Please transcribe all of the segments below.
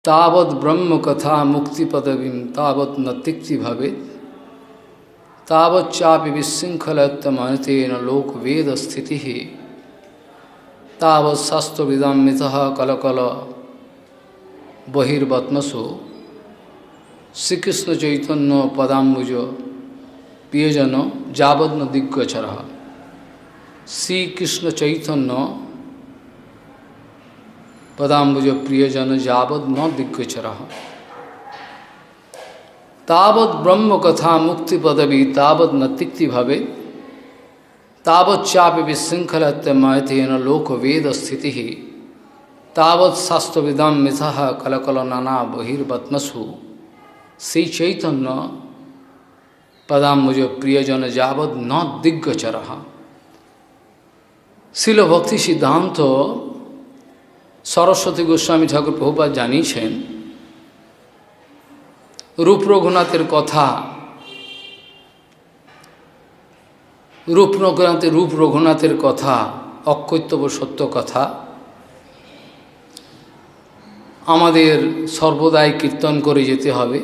तावत् ब्रह्म कथा मुक्ति पदवीं तावत् न तिक्ति भवेत् तावच्चापि विशृंखलत्वमनतेन लोक वेद स्थिति तावत् शास्त्रविदं मिथः कलकल बहिर्वत्मसु श्री कृष्ण चैतन्य पदाम्बुज प्रियजन जावद न दिग्गोचरः श्री कृष्ण चैतन्य पदाम्बुज प्रियजन जावद न दिग्गोचरः तावत् ब्रह्म कथा मुक्ति पदवी तावत् न तिक्ति भवेत् तावच्चापि विशृंखलत्वमयतेन लोक वेद स्थिति तावत् शास्त्रविदं मिथः कलकल नाना बहिर्वत्मसु श्री चैतन्य पदाम्बुज प्रियजन जावद न दिग्गोचरः। শিল ভক্তি সিদ্ধান্ত সরস্বতী গোস্বামী ঠাকুর প্রভুপাদ জানিয়েছেন রূপ রঘুনাথের কথা, রূপ রঘুনাথের কথা অকৈতব্য সত্য কথা আমাদের সর্বদাই কীর্তন করে যেতে হবে।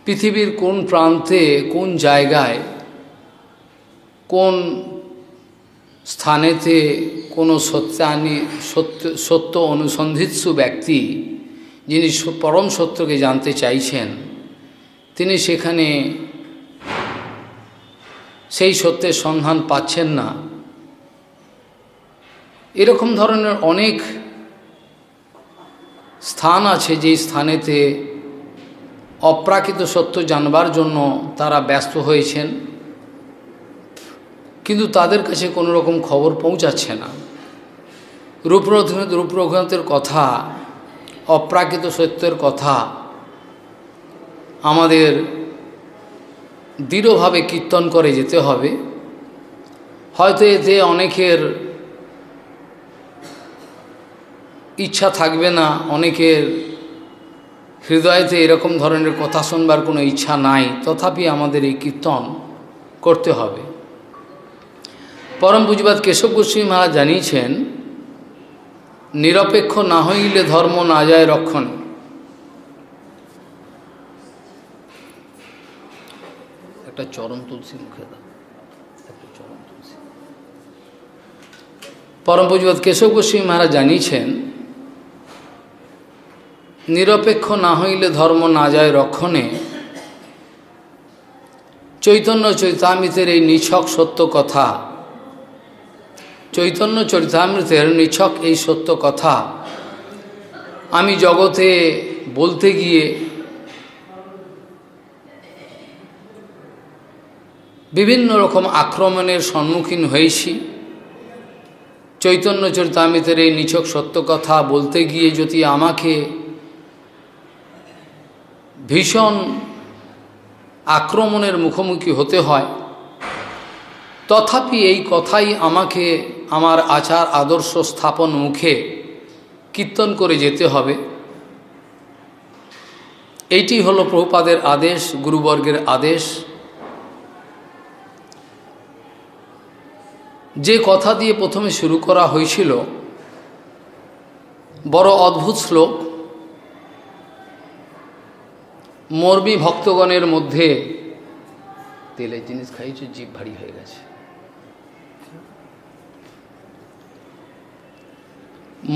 পৃথিবীর কোন প্রান্তে কোন জায়গায় কোন স্থানেতে কোনো সত্য অনুসন্ধিৎসু ব্যক্তি যিনি পরম সত্যকে জানতে চাইছেন তিনি সেখানে সেই সত্যের সন্ধান পাচ্ছেন না, এরকম ধরনের অনেক স্থান আছে যেই স্থানেতে অপ্রাকৃত সত্য জানবার জন্য তারা ব্যস্ত হয়েছেন, কিন্তু তাদের কাছে কোনো রকম খবর পৌঁছাচ্ছে না। রূপ রঘুনাথের কথা, অপ্রাকৃত সত্যের কথা আমাদের দৃঢ়ভাবে কীর্তন করে যেতে হবে। হয়তো এতে অনেকের ইচ্ছা থাকবে না, অনেকের হৃদয়তে এরকম ধরনের কথা শুনবার কোনো ইচ্ছা নাই, তথাপি আমাদের এই কীর্তন করতে হবে। পরম পূজ্যপাদ কেশব গোস্বামী মহারাজ জানিয়েছেন নিরপেক্ষ না হইলে ধর্ম না যায় রক্ষণ। একটা চরম তুলসী মুখে দাও, একটা চরম তুলসী। পরম পূজ্যপাদ কেশব গোস্বামী মহারাজ জানিয়েছেন নিরপেক্ষ না হইলে ধর্ম না যায় রক্ষণে। চৈতন্য চরিতামৃতের এই নিছক সত্য কথা, চৈতন্য চরিতামৃতের নিছক এই সত্য কথা আমি জগতে বলতে গিয়ে বিভিন্ন রকম আক্রমণের সম্মুখীন হয়েছি। চৈতন্য চরিতামৃতের এই নিছক সত্য কথা বলতে গিয়ে যদি আমাকে ভীষণ আক্রমণের মুখোমুখি হতে হয়, তথাপি এই কথাই আমাকে আমার আচার আদর্শ স্থাপন মুখে কীর্তন করে যেতে হবে। এইটি হলো প্রভুপাদের আদেশ, গুরুবর্গের আদেশ। যে কথা দিয়ে প্রথমে শুরু করা হয়েছিল বড় অদ্ভুত শ্লোক, মর্মী ভক্তগণের মধ্যে তেলের জিনিস খাইছো, জিভ ভারী হয়ে গেছে।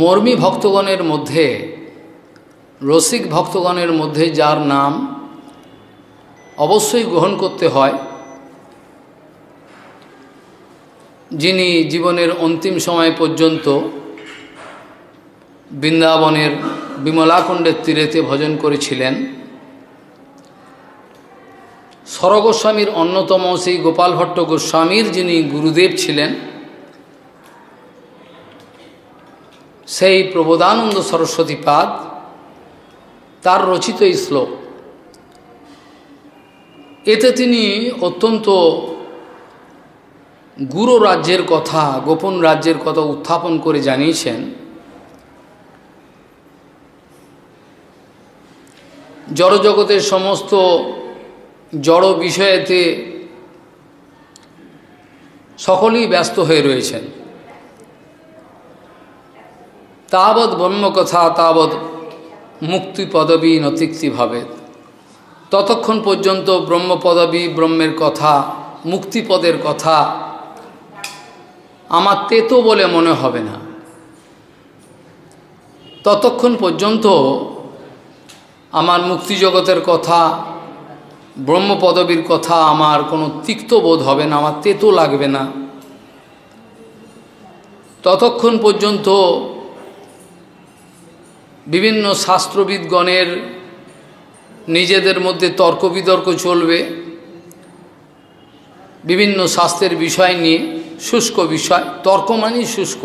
মর্মী ভক্তগণের মধ্যে, রসিক ভক্তগণের মধ্যে যার নাম অবশ্যই গ্রহণ করতে হয়, যিনি জীবনের অন্তিম সময় পর্যন্ত বৃন্দাবনের বিমলাকুণ্ডের তীরেতে ভজন করেছিলেন, সরগোস্বামীর অন্যতম সেই গোপাল ভট্ট গোস্বামীর যিনি গুরুদেব ছিলেন, সেই প্রবোধানন্দ সরস্বতীপাদ তার রচিত এই শ্লোক। এতে তিনি অত্যন্ত গুরু রাজ্যের কথা, গোপন রাজ্যের কথা উত্থাপন করে জানিয়েছেন। জড়জগতের সমস্ত জড় বিষয়েতে সকলেই ব্যস্ত হয়ে রয়েছেন, তাবৎ ব্রহ্মকথা তাবৎ মুক্তি পদবী নতিক্তি ভাবেত। ততক্ষণ পর্যন্ত ব্রহ্মপদবী, ব্রহ্মের কথা, মুক্তিপদের কথা আমার তেতো বলে মনে হবে না। ততক্ষণ পর্যন্ত আমার মুক্তিজগতের কথা, ব্রহ্মপদবীর কথা আমার কোনো তিক্ত বোধ হবে না, আমার তেতো লাগবে না। ততক্ষণ পর্যন্ত বিভিন্ন শাস্ত্রবিদগণের নিজেদের মধ্যে তর্ক বিতর্ক চলবে বিভিন্ন শাস্ত্রের বিষয় নিয়ে, শুষ্ক বিষয়, তর্ক মানেই শুষ্ক।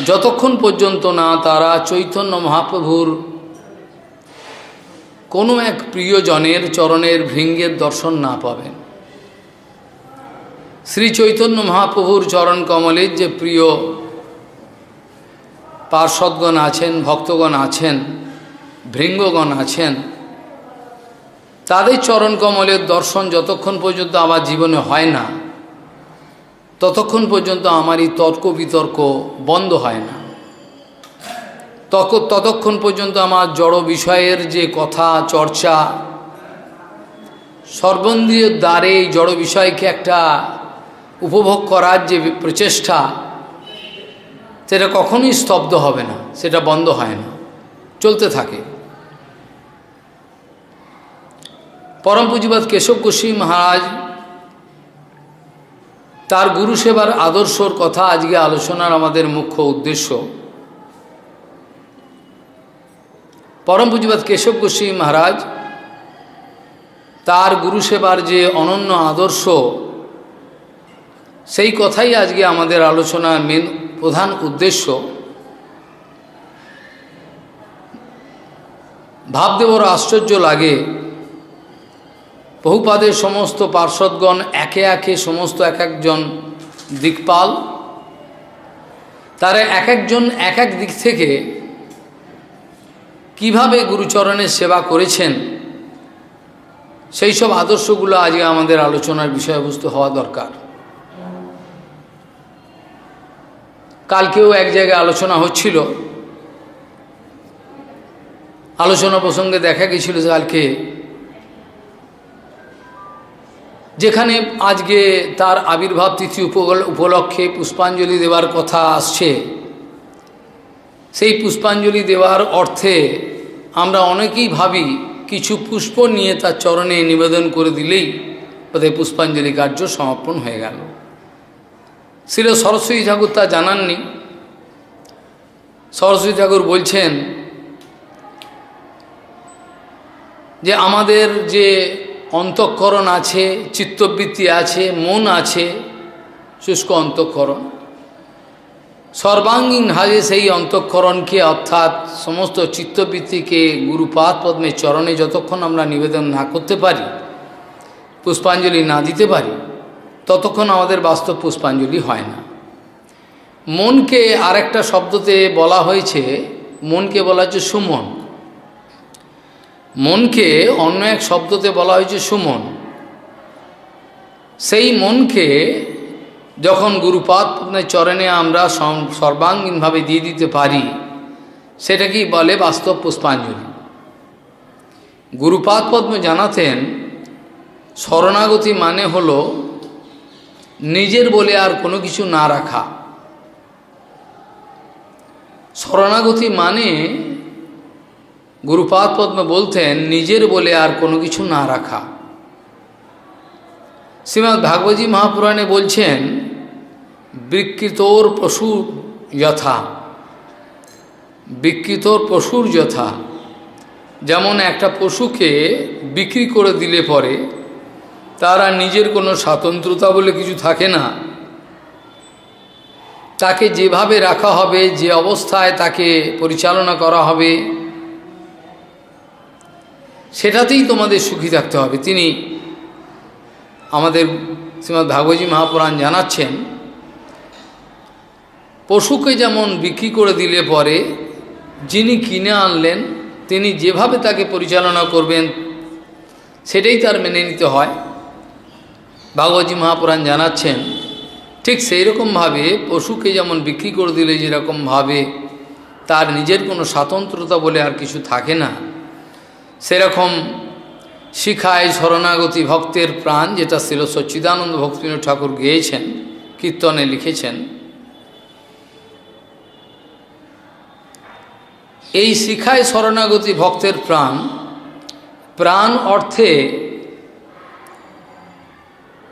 যতক্ষণ পর্যন্ত না তারা চৈতন্য মহাপ্রভুর কোনো এক প্রিয়জনের চরণের ভৃঙ্গের দর্শন না পাবেন। শ্রী চৈতন্য মহাপ্রভুর চরণ কমলের যে প্রিয় পার্ষদগণ আছেন, ভক্তগণ আছেন, ভৃঙ্গগণ আছেন, তাদের চরণ কমলের দর্শন যতক্ষণ পর্যন্ত আমার জীবনে হয় না, ততক্ষণ পর্যন্ত আমার এই তর্ক বিতর্ক বন্ধ হয় না। ততক্ষণ পর্যন্ত আমার জড় বিষয়ের যে কথা চর্চা, সর্বন্দ্রিয় দ্বারে এই জড় বিষয়কে একটা উপভোগ করার যে প্রচেষ্টা, সেটা কখনোই স্তব্ধ হবে না, সেটা বন্ধ হয় না, চলতে থাকে। পরম পুঁজিবাদ কেশব গোস্বামী মহারাজ তার গুরু সেবার আদর্শর কথা আজকে আলোচনার আমাদের মুখ্য উদ্দেশ্য। পরম পুঁজিবাদ কেশব গোস্বামী মহারাজ তার গুরু সেবার যে অনন্য আদর্শ, সেই কথাই আজকে আমাদের আলোচনার মেন প্রধান উদ্দেশ্য। ভাবতে বড় আশ্চর্য লাগে, বহুপাদের সমস্ত পার্ষদগণ একে একে সমস্ত এক একজন দিকপাল, তারা এক একজন এক এক দিক থেকে কিভাবে গুরুচরণের সেবা করেছেন, সেই সব আদর্শগুলো আজকে আমাদের আলোচনার বিষয়বস্তু হওয়া দরকার। কালকেও এক জায়গায় আলোচনা হচ্ছিল, আলোচনা প্রসঙ্গে দেখা গেছিল কালকে, যেখানে আজকে তার আবির্ভাব তিথি উপলক্ষে পুষ্পাঞ্জলি দেওয়ার কথা আসছে। সেই পুষ্পাঞ্জলি দেওয়ার অর্থে আমরা অনেকেই ভাবি কিছু পুষ্প নিয়ে তার চরণে নিবেদন করে দিলেই বোধহয় পুষ্পাঞ্জলি কার্য সমাপন হয়ে গেল। শ্রী সরস্বতী ঠাকুর তা জানাননি। সরস্বতী ঠাকুর বলছেন যে আমাদের যে অন্তঃকরণ আছে, চিত্তবৃত্তি আছে, মন আছে, শুষ্ক অন্তঃকরণ, সর্বাঙ্গীনভাবে সেই অন্তঃকরণকে অর্থাৎ সমস্ত চিত্তবৃত্তিকে গুরুপাদ পদ্মের চরণে যতক্ষণ আমরা নিবেদন না করতে পারি, পুষ্পাঞ্জলি না দিতে পারি, ততক্ষণ আমাদের বাস্তব পুষ্পাঞ্জলি হয় না। মনকে আরেকটা শব্দতে বলা হয়েছে, মনকে বলা হচ্ছে সুমন। মনকে অন্য এক শব্দতে বলা হয়েছে সুমন। সেই মনকে যখন গুরুপাদ পদ্মের চরণে আমরা সর্বাঙ্গীনভাবে দিয়ে দিতে পারি, সেটাকেই বলে বাস্তব পুষ্পাঞ্জলি। গুরুপাদ পদ্ম জানাতেন, শরণাগতি মানে হলো নিজের বলে আর কোনো কিছু না রাখা। শরণাগতি মানে গুরুপাদ পদ্ম বলতেন নিজের বলে আর কোনো কিছু না রাখা। শ্রীমদ্ ভাগবতী মহাপুরাণে বলছেন, বিকৃতোর পশুর যথা, বিকৃতোর পশুর যথা। যেমন একটা পশুকে বিক্রি করে দিলে পরে তার আর নিজের কোনো স্বাতন্ত্রতা বলে কিছু থাকে না, তাকে যেভাবে রাখা হবে, যে অবস্থায় তাকে পরিচালনা করা হবে, সেটাতেই তোমাদের সুখী থাকতে হবে। তিনি আমাদের শ্রীমদ্ ভাগবতী মহাপুরাণ জানাচ্ছেন, পশুকে যেমন বিক্রি করে দিলে পরে যিনি কিনে আনলেন তিনি যেভাবে তাকে পরিচালনা করবেন সেটাই তার মেনে নিতে হয়। ভাগবতী মহাপুরাণ জানাচ্ছেন, ঠিক সেই রকমভাবে পশুকে যেমন বিক্রি করে দিলে যেরকমভাবে তার নিজের কোনো স্বাতন্ত্রতা বলে আর কিছু থাকে না, সেরকম শিখায় শরণাগতি ভক্তের প্রাণ, যেটা ছিল সচ্চিদানন্দ ভক্তিবিনোদ ঠাকুর গেয়েছেন, কীর্তনে লিখেছেন। এই শিখায় শরণাগতি ভক্তের প্রাণ, প্রাণ অর্থে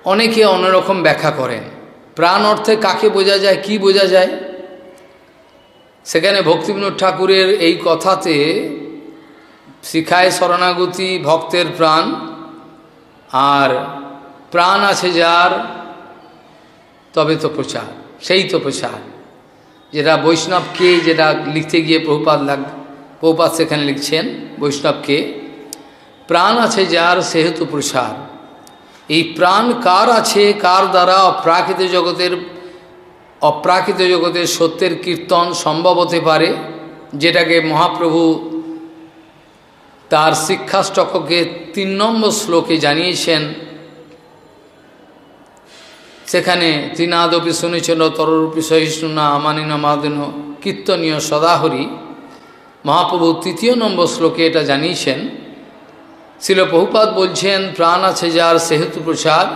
অনেকে অন্যরকম ব্যাখ্যা করেন। প্রাণ অর্থে কাকে বোঝা যায়, কি বোঝা যায়? সেখানে ভক্তিবিনোদ ঠাকুরের এই কথাতে শিখায় শরণাগতি ভক্তের প্রাণ, আর প্রাণ আছে যার তবে তো প্রচার, সেই তো প্রচার, যেটা বৈষ্ণবকে, যেটা লিখতে গিয়ে প্রভুপাদ সেখানে লিখছেন বৈষ্ণবকে, প্রাণ আছে যার সেহেতু প্রসার। এই প্রাণ কার আছে, কার দ্বারা অপ্রাকৃত জগতের সত্যের কীর্তন সম্ভব হতে পারে, যেটাকে মহাপ্রভু তার শিক্ষাষ্টককে ৩ নম্বর শ্লোকে জানিয়েছেন। সেখানে তৃণাদপি শুনেছেন তররূপী সহিষ্ণু না আমানিন মাদিন কীর্তনীয় সদাহরি, মহাপ্রভু ৩য় নম্বর শ্লোকে এটা জানিয়েছেন। শিল প্রভুপাদ বলছেন প্রাণ আছে যার সেহেতু প্রসার।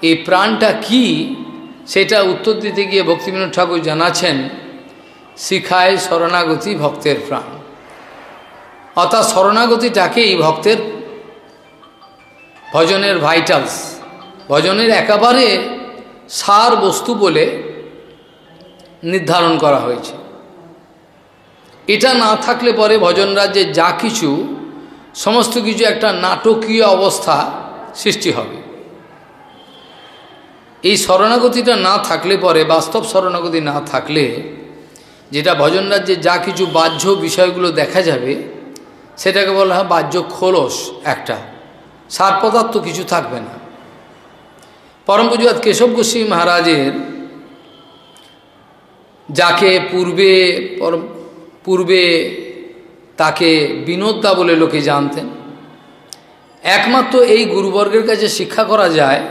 এই প্রাণটা কি, সেটা উত্তর দিতে গিয়ে ভক্তিবিনোদ ঠাকুর জানাচ্ছেন শিখায় শরণাগতি ভক্তের প্রাণ। অর্থাৎ শরণাগতিটাকেই ভক্তের ভজনের ভাইটালস, ভজনের একেবারে সার বস্তু বলে নির্ধারণ করা হয়েছে। এটা না থাকলে পরে ভজন রাজ্যে যা কিছু, সমস্ত কিছু একটা নাটকীয় অবস্থা সৃষ্টি হবে। এই শরণাগতিটা না থাকলে পরে, বাস্তব শরণাগতি না থাকলে, যেটা ভজন রাজ্যে যা কিছু বাহ্য বিষয়গুলো দেখা যাবে, সেটাকে বলা হয় বাহ্য খোলস, একটা সার পদার্থ কিছু থাকবে না। পরম পূজ্যপাদ কেশব গোস্বামী মহারাজের, যাকে পূর্বে তাকে বিনোদদা বলে লোকে জানতেন, একমাত্র এই গুরুবর্গের কাছে শিক্ষা করা যায়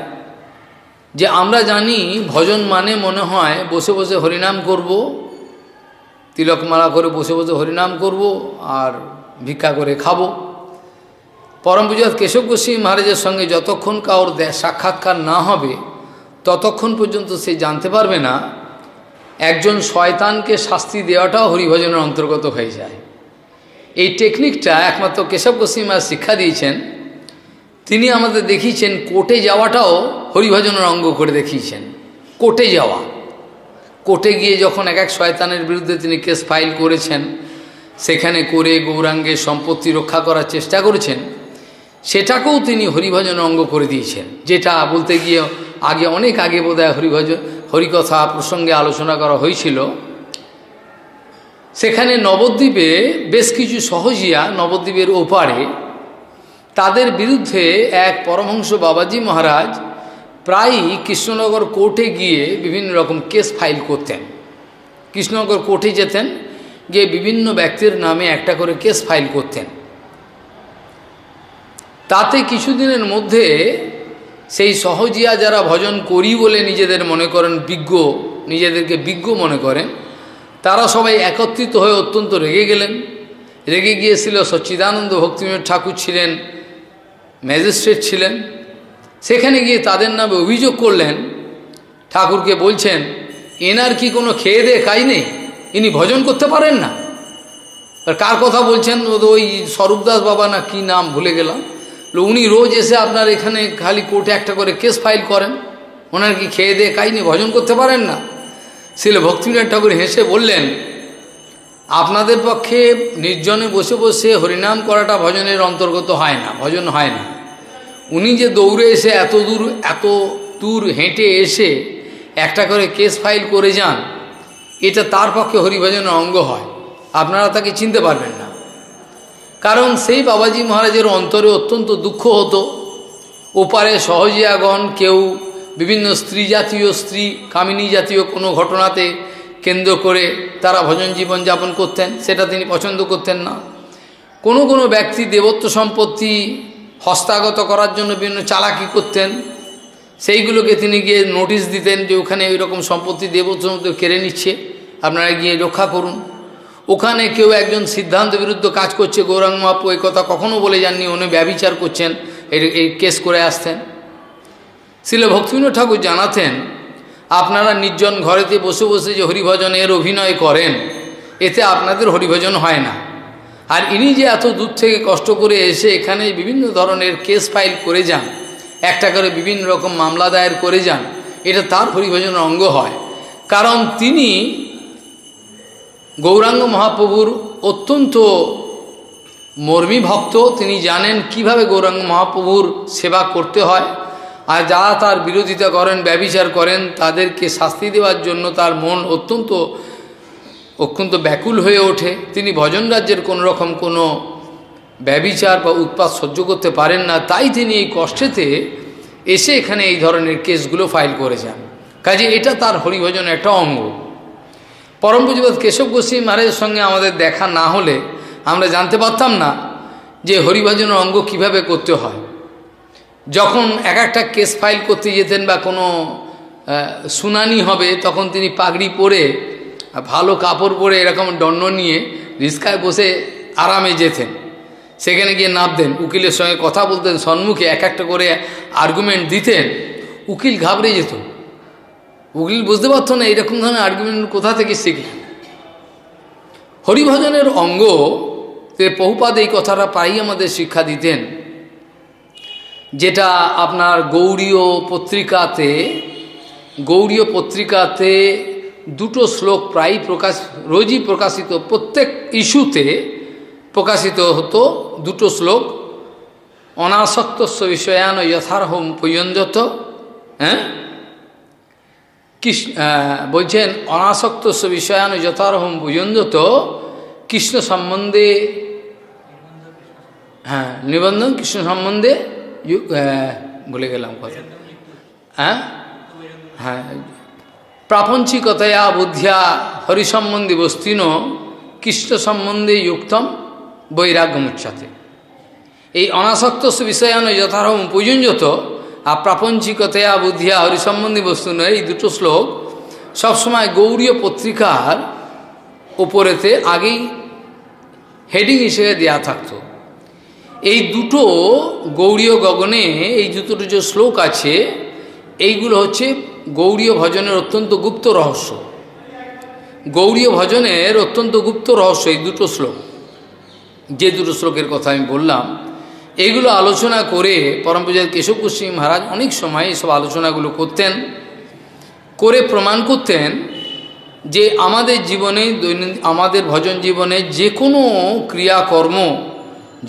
যে আমরা জানি ভজন মানে মনে হয় বসে বসে হরিনাম করব, তিলকমালা করে বসে বসে হরিনাম করব আর ভিক্ষা করে খাবো। পরম পূজ্যপাদ কেশব গোস্বামী মহারাজের সঙ্গে যতক্ষণ কারোর সাক্ষাৎকার না হবে ততক্ষণ পর্যন্ত সে জানতে পারবে না একজন শয়তানকে শাস্তি দেওয়াটাও হরিভজনের অন্তর্গত হয়ে যায়। এই টেকনিকটা একমাত্র কেশব গোস্বামী মহারাজ শিক্ষা দিয়েছেন। তিনি আমাদের দেখিয়েছেন কোর্টে যাওয়াটাও হরিভজনের অঙ্গ করে দেখিয়েছেন। কোর্টে যাওয়া, কোর্টে গিয়ে যখন এক এক শয়তানের বিরুদ্ধে তিনি কেস ফাইল করেছেন, সেখানে করে গৌরাঙ্গের সম্পত্তি রক্ষা করার চেষ্টা করেছেন, সেটাকেও তিনি হরিভজনের অঙ্গ করে দিয়েছেন। যেটা বলতে গিয়ে অনেক আগে বোধহয় হরিকথা প্রসঙ্গে আলোচনা করা হয়েছিল। সেখানে নবদ্বীপে বেশ কিছু সহজিয়া, নবদ্বীপের ওপারে, তাদের বিরুদ্ধে এক পরমহংস বাবাজি মহারাজ প্রায়ই কৃষ্ণনগর কোর্টে গিয়ে বিভিন্ন রকম কেস ফাইল করতেন। কৃষ্ণনগর কোর্টে যেতেন, গিয়ে বিভিন্ন ব্যক্তির নামে একটা করে কেস ফাইল করতেন। তাতে কিছুদিনের মধ্যে সেই সহজিয়া যারা ভজন করি বলে নিজেদের মনে করেন বিজ্ঞ, নিজেদেরকে বিজ্ঞ মনে করেন, তারা সবাই একত্রিত হয়ে অত্যন্ত রেগে গেলেন। রেগে গিয়েছিল। সচ্চিদানন্দ ভক্তিবিনোদ ঠাকুর ছিলেন ম্যাজিস্ট্রেট ছিলেন। সেখানে গিয়ে তাদের নামে অভিযোগ করলেন। ঠাকুরকে বলছেন এনার কি কোনো খেয়ে দে কাজ নেই, ইনি ভজন করতে পারেন না। আর কার কথা বলছেন? ওই স্বরূপদাস বাবা না কি নাম ভুলে গেলাম। উনি রোজ এসে আপনার এখানে খালি কোর্টে একটা করে কেস ফাইল করেন, ওনার কি খেয়ে দে কাজ নেই, ভজন করতে পারেন না। শিল ভক্তিবিনোদ ঠাকুর হেসে বললেন আপনাদের পক্ষে নির্জনে বসে বসে হরিনাম করাটা ভজনের অন্তর্গত হয় না, ভজন হয় না। উনি যে দৌড়ে এসে এত দূর হেঁটে এসে একটা করে কেস ফাইল করে যান, এটা তার পক্ষে হরিভজনের অঙ্গ হয়। আপনারা তাকে চিনতে পারবেন না। কারণ সেই বাবাজি মহারাজের অন্তরে অত্যন্ত দুঃখ হতো। ওপারে সহজিয়াগণ কেউ বিভিন্ন স্ত্রী কামিনী জাতীয় কোনো ঘটনাতে কেন্দ্র করে তারা ভজন জীবন যাপন করতেন, সেটা তিনি পছন্দ করতেন না। কোনো ব্যক্তি দেবত্ব সম্পত্তি হস্তাগত করার জন্য বিভিন্ন চালাকি করতেন, সেইগুলোকে তিনি গিয়ে নোটিশ দিতেন যে ওখানে ওই রকম সম্পত্তি দেবতা কেড়ে নিচ্ছে, আপনারা গিয়ে রক্ষা করুন। ওখানে কেউ একজন সিদ্ধান্ত বিরুদ্ধ কাজ করছে, গৌরাঙ্গ মহাপ্রভু এই কথা কখনো বলে যাননি, উনি ব্যভিচার করছেন, এই কেস করে আসতেন। শ্রীল ভক্তিবিনোদ ঠাকুর জানাতেন, আপনারা নির্জন ঘরেতে বসে বসে যে হরিভজনের অভিনয় করেন, এতে আপনাদের হরিভজন হয় না। আর ইনি যে এত দূর থেকে কষ্ট করে এসে এখানে বিভিন্ন ধরনের কেস ফাইল করে যান, একটা করে বিভিন্ন রকম মামলা দায়ের করে যান, এটা তার হরিভজনের অঙ্গ হয়। কারণ তিনি গৌরাঙ্গ মহাপ্রভুর অত্যন্ত মর্মী ভক্ত, তিনি জানেন কিভাবে গৌরাঙ্গ মহাপ্রভুর সেবা করতে হয়। আর যারা তার বিরোধিতা করেন, ব্যভিচার করেন, তাদেরকে শাস্তি দেওয়ার জন্য তার মন অত্যন্ত ব্যাকুল হয়ে ওঠে। তিনি ভজন রাজ্যের কোনো রকম কোনো ব্যভিচার বা উৎপাত সহ্য করতে পারেন না, তাই তিনি এই কষ্টেতে এসে এখানে এই ধরনের কেসগুলো ফাইল করে যান। কাজে এটা তার হরিভজনের একটা অঙ্গ। পরম পূজ্যপাদ কেশব গোস্বামী মহারাজের সঙ্গে আমাদের দেখা না হলে আমরা জানতে পারতাম না যে হরিভজনের অঙ্গ কিভাবে করতে হয়। যখন এক একটা কেস ফাইল করতে যেতেন বা কোনো শুনানি হবে, তখন তিনি পাগড়ি পরে, ভালো কাপড় পরে, এরকম দণ্ড নিয়ে রিস্কায় বসে আরামে যেতেন। সেখানে গিয়ে নামতেন, উকিলের সঙ্গে কথা বলতেন, সম্মুখে এক একটা করে আর্গুমেন্ট দিতেন। উকিল ঘাবড়ে যেত, উকিল বুঝতে পারত না এইরকম ধরনের আর্গুমেন্ট কোথা থেকে শিখলেন। হরিভজনের অঙ্গ প্রভুপাদ এই কথাটা প্রায়ই আমাদের শিক্ষা দিতেন, যেটা আপনার গৌড়ীয় পত্রিকাতে দুটো শ্লোক প্রায় রোজই প্রকাশিত, প্রত্যেক ইস্যুতে প্রকাশিত হতো দুটো শ্লোক। অনাসক্তস্য বিষয়ান যথার্হম পয়ঞ্জত, হ্যাঁ বলছেন অনাসক্তস্য বিষয়ান যথার্হম পয়ঞ্জত কৃষ্ণ সম্বন্ধে, হ্যাঁ নিবন্ধন কৃষ্ণ সম্বন্ধে, বলে গেলাম কথা, হ্যাঁ হ্যাঁ প্রাপঞ্চিকতয়া বুদ্ধিয়া হরিসম্বন্ধী বস্তিন কৃষ্ণ সম্বন্ধে যুক্তম বৈরাগ্যমুচ্ছতে। এই অনাসক্তস্য বিষয়ান যথার্হম পর্যঞ্জত আর প্রাপঞ্চিকতয়া বুদ্ধিয়া হরিসম্বন্ধী বস্তুন, এই দুটো শ্লোক সবসময় গৌড়ীয় পত্রিকার ওপরেতে আগেই হেডিং হিসেবে দেওয়া থাকত। এই দুটো গৌড়ীয় গগনে এই দুটো যে শ্লোক আছে, এইগুলো হচ্ছে গৌড়ীয় ভজনের অত্যন্ত গুপ্ত রহস্য। গৌড়ীয় ভজনের অত্যন্ত গুপ্ত রহস্য এই দুটো শ্লোক, যে দুটো শ্লোকের কথা আমি বললাম, এইগুলো আলোচনা করে পরম পূজ্য কেশব গোস্বামী মহারাজ অনেক সময় এইসব আলোচনাগুলো করতেন, করে প্রমাণ করতেন যে আমাদের জীবনে আমাদের ভজন জীবনে যে কোনো ক্রিয়াকর্ম,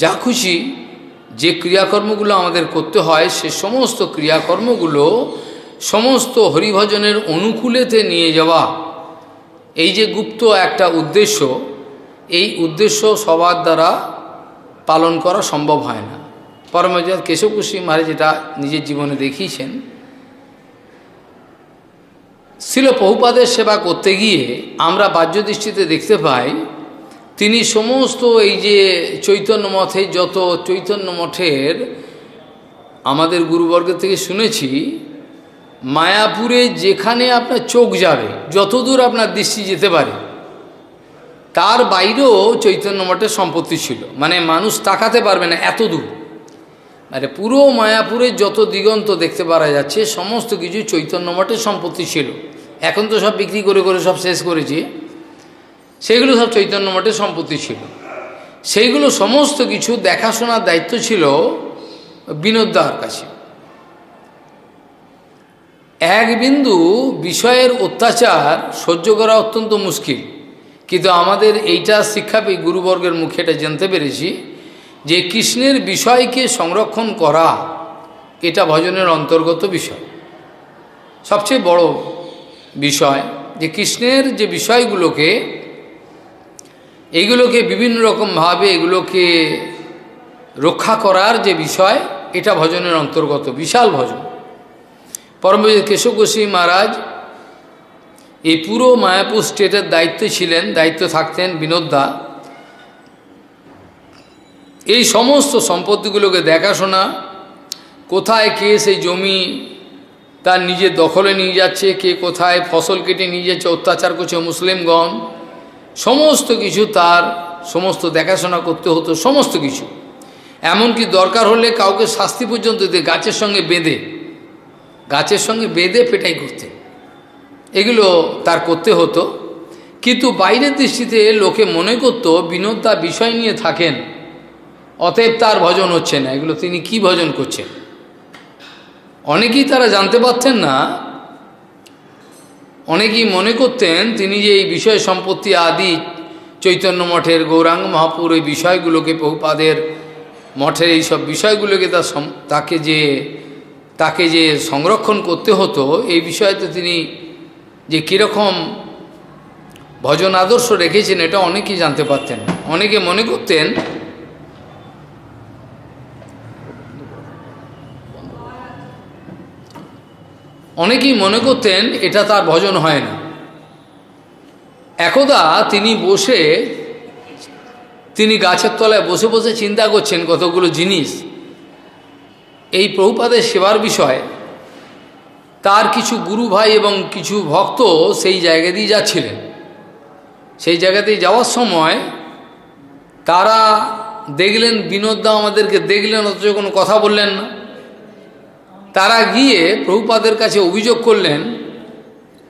যা খুশি যে ক্রিয়াকর্মগুলো আমাদের করতে হয়, সে সমস্ত ক্রিয়াকর্মগুলো সমস্ত হরিভজনের অনুকূলেতে নিয়ে যাওয়া, এই যে গুপ্ত একটা উদ্দেশ্য, এই উদ্দেশ্য সবার দ্বারা পালন করা সম্ভব হয় না। পরম পূজ্য কেশব গোস্বামী মহারাজ যেটা নিজের জীবনে দেখিয়েছেন, শ্রীল প্রভুপাদের সেবা করতে গিয়ে আমরা বাহ্য দৃষ্টিতে দেখতে পাই, তিনি সমস্ত এই যে চৈতন্য মঠের চৈতন্য মঠের আমাদের গুরুবর্গের থেকে শুনেছি, মায়াপুরে যেখানে আপনার চোখ যাবে, যতদূর আপনার দৃষ্টি যেতে পারে, তার বাইরেও চৈতন্য মঠের সম্পত্তি ছিল। মানে মানুষ তাকাতে পারবে না এত দূর, মানে পুরো মায়াপুরের যত দিগন্ত দেখতে পারা যাচ্ছে সমস্ত কিছু চৈতন্য মঠের সম্পত্তি ছিল। এখন তো সব বিক্রি করে করে সব শেষ করেছি, সেগুলো সব চৈতন্য মঠের সম্পত্তি ছিল। সেইগুলো সমস্ত কিছু দেখাশোনার দায়িত্ব ছিল বিনোদদার কাছে। এক বিন্দু বিষয়ের অত্যাচার সহ্য করা অত্যন্ত মুশকিল, কিন্তু আমাদের এইটা শিক্ষা পেয়ে গুরুবর্গের মুখে এটা জানতে পেরেছি যে কৃষ্ণের বিষয়কে সংরক্ষণ করা এটা ভজনের অন্তর্গত বিষয়, সবচেয়ে বড় বিষয়। যে কৃষ্ণের যে বিষয়গুলোকে, এইগুলোকে বিভিন্ন রকমভাবে এগুলোকে রক্ষা করার যে বিষয়, এটা ভজনের অন্তর্গত বিশাল ভজন। পরম পূজ্য কেশব গোস্বামী মহারাজ এই পুরো মায়াপুর স্টেটের দায়িত্ব থাকতেন বিনোদদা। এই সমস্ত সম্পত্তিগুলোকে দেখাশোনা, কোথায় কে সেই জমি তার নিজের দখলে নিয়ে যাচ্ছে, কে কোথায় ফসল কেটে নিয়ে যাচ্ছে, অত্যাচার করছে মুসলিমগণ, সমস্ত কিছু তার সমস্ত দেখাশোনা করতে হতো, সমস্ত কিছু। এমনকি দরকার হলে কাউকে শাস্তি পর্যন্ত দিতে গাছের সঙ্গে বেঁধে পেটাই করতে, এগুলো তার করতে হতো। কিন্তু বাইরের দৃষ্টিতে লোকে মনে করত বিনোদা বিষয় নিয়ে থাকেন, অতএব তার ভজন হচ্ছে না, এগুলো তিনি কি ভজন করছেন। অনেকেই তারা জানতে পারতেন না, অনেকেই মনে করতেন তিনি যে এই বিষয় সম্পত্তি আদি চৈতন্য মঠের গৌরাঙ্গ মহাপুর এই বিষয়গুলোকে, প্রভুপাদের মঠের এইসব বিষয়গুলোকে তাকে যে সংরক্ষণ করতে হতো, এই বিষয়তে তিনি যে কীরকম ভজন আদর্শ রেখেছেন এটা অনেকেই জানতে পারতেন না। অনেকে মনে করতেন এটা তার ভজন হয় না। একদা তিনি গাছের তলায় বসে বসে চিন্তা করছেন কতগুলো জিনিস, এই প্রভুপাদের সেবার বিষয়। তার কিছু গুরু ভাই এবং কিছু ভক্ত সেই জায়গা দিয়ে যাচ্ছিলেন। সেই জায়গাতেই যাওয়ার সময় তারা দেখলেন বিনোদদা আমাদেরকে দেখলেন, অথচ কোনো কথা বললেন না। তারা গিয়ে প্রভুপাদের কাছে অভিযোগ করলেন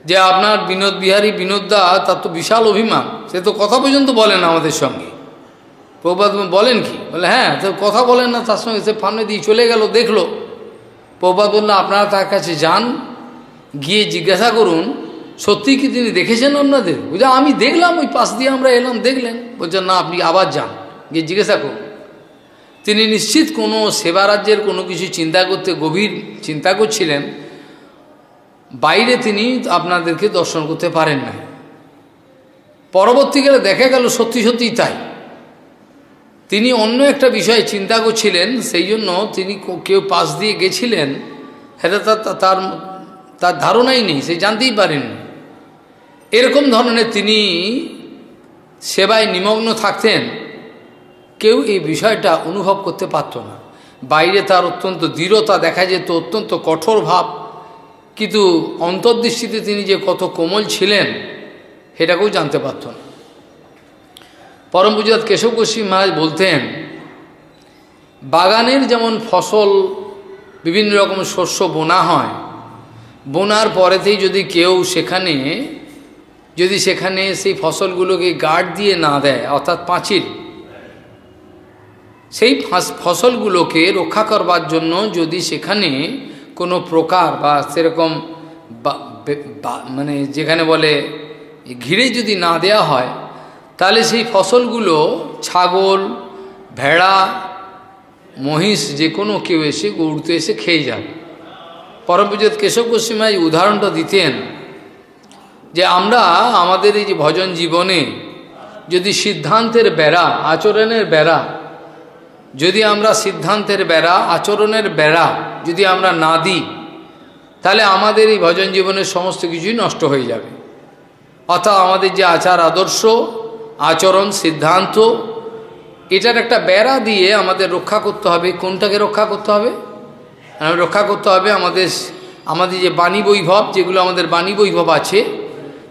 যে আপনার বিনোদদা তার তো বিশাল অভিমান, সে তো কথা পর্যন্ত বলেন না আমাদের সঙ্গে। প্রভুপাদ বলেন কি? বলে হ্যাঁ, তো কথা বলেন না তার সঙ্গে। সে ফান্নে দিয়ে চলে গেল, দেখলো। প্রভুপাদ বললেন আপনারা তার কাছে যান, গিয়ে জিজ্ঞাসা করুন সত্যি কি তিনি দেখেছেন আপনাদের। বুঝা আমি দেখলাম, ওই পাশ দিয়ে আমরা এলাম, দেখলেন। বলছেন না, আপনি আবার যান, গিয়ে জিজ্ঞাসা করুন। তিনি নিশ্চিত কোনো সেবারাজ্যের কোনো কিছু গভীর চিন্তা করছিলেন, বাইরে তিনি আপনাদেরকে দর্শন করতে পারেন না। পরবর্তীকালে দেখা গেল সত্যি সত্যিই তাই। তিনি অন্য একটা বিষয়ে চিন্তা করছিলেন, সেই জন্য তিনি কেউ পাশ দিয়ে গেছিলেন, এটা তার ধারণাই নেই, সে জানতেই পারেননি। এরকম ধরনের তিনি সেবায় নিমগ্ন থাকতেন, কেউ এই বিষয়টা অনুভব করতে পারত না। বাইরে তার অত্যন্ত দৃঢ়তা দেখা যেত, অত্যন্ত কঠোর ভাব, কিন্তু অন্তর্দৃষ্টিতে তিনি যে কত কোমল ছিলেন সেটাকেও জানতে পারত না। পরম পূজ্যপাদ কেশব গোস্বামী মহারাজ বলতেন, বাগানের যেমন ফসল বিভিন্ন রকম শস্য বোনা হয়, বোনার পরেতেই যদি কেউ সেখানে সেই ফসলগুলোকে গার্ড দিয়ে না দেয়, অর্থাৎ পাঁচিল, সেই ফসলগুলোকে রক্ষা করবার জন্য যদি সেখানে কোনো প্রকার বা সেরকম মানে যেখানে বলে ঘিরে যদি না দেয়া হয়, তাহলে সেই ফসলগুলো ছাগল, ভেড়া, মহিষ যে কোনো কেউ এসে গরুতে এসে খেয়ে যাবে। পরম পূজ্য কেশব গোস্বামী মহারাজ উদাহরণটা দিতেন যে আমরা আমাদের এই যে ভজন জীবনে যদি সিদ্ধান্তের বেড়া, আচরণের বেড়া, যদি আমরা সিদ্ধান্তের বেড়া, আচরণের বেড়া যদি আমরা না দিই, তাহলে আমাদের এই ভজন জীবনের সমস্ত কিছুই নষ্ট হয়ে যাবে। অর্থাৎ আমাদের যে আচার আদর্শ, আচরণ, সিদ্ধান্ত, এটার একটা বেড়া দিয়ে আমাদের রক্ষা করতে হবে। কোনটাকে রক্ষা করতে হবে? রক্ষা করতে হবে আমাদের যে বাণী বৈভব, যেগুলো আমাদের বাণী বৈভব আছে,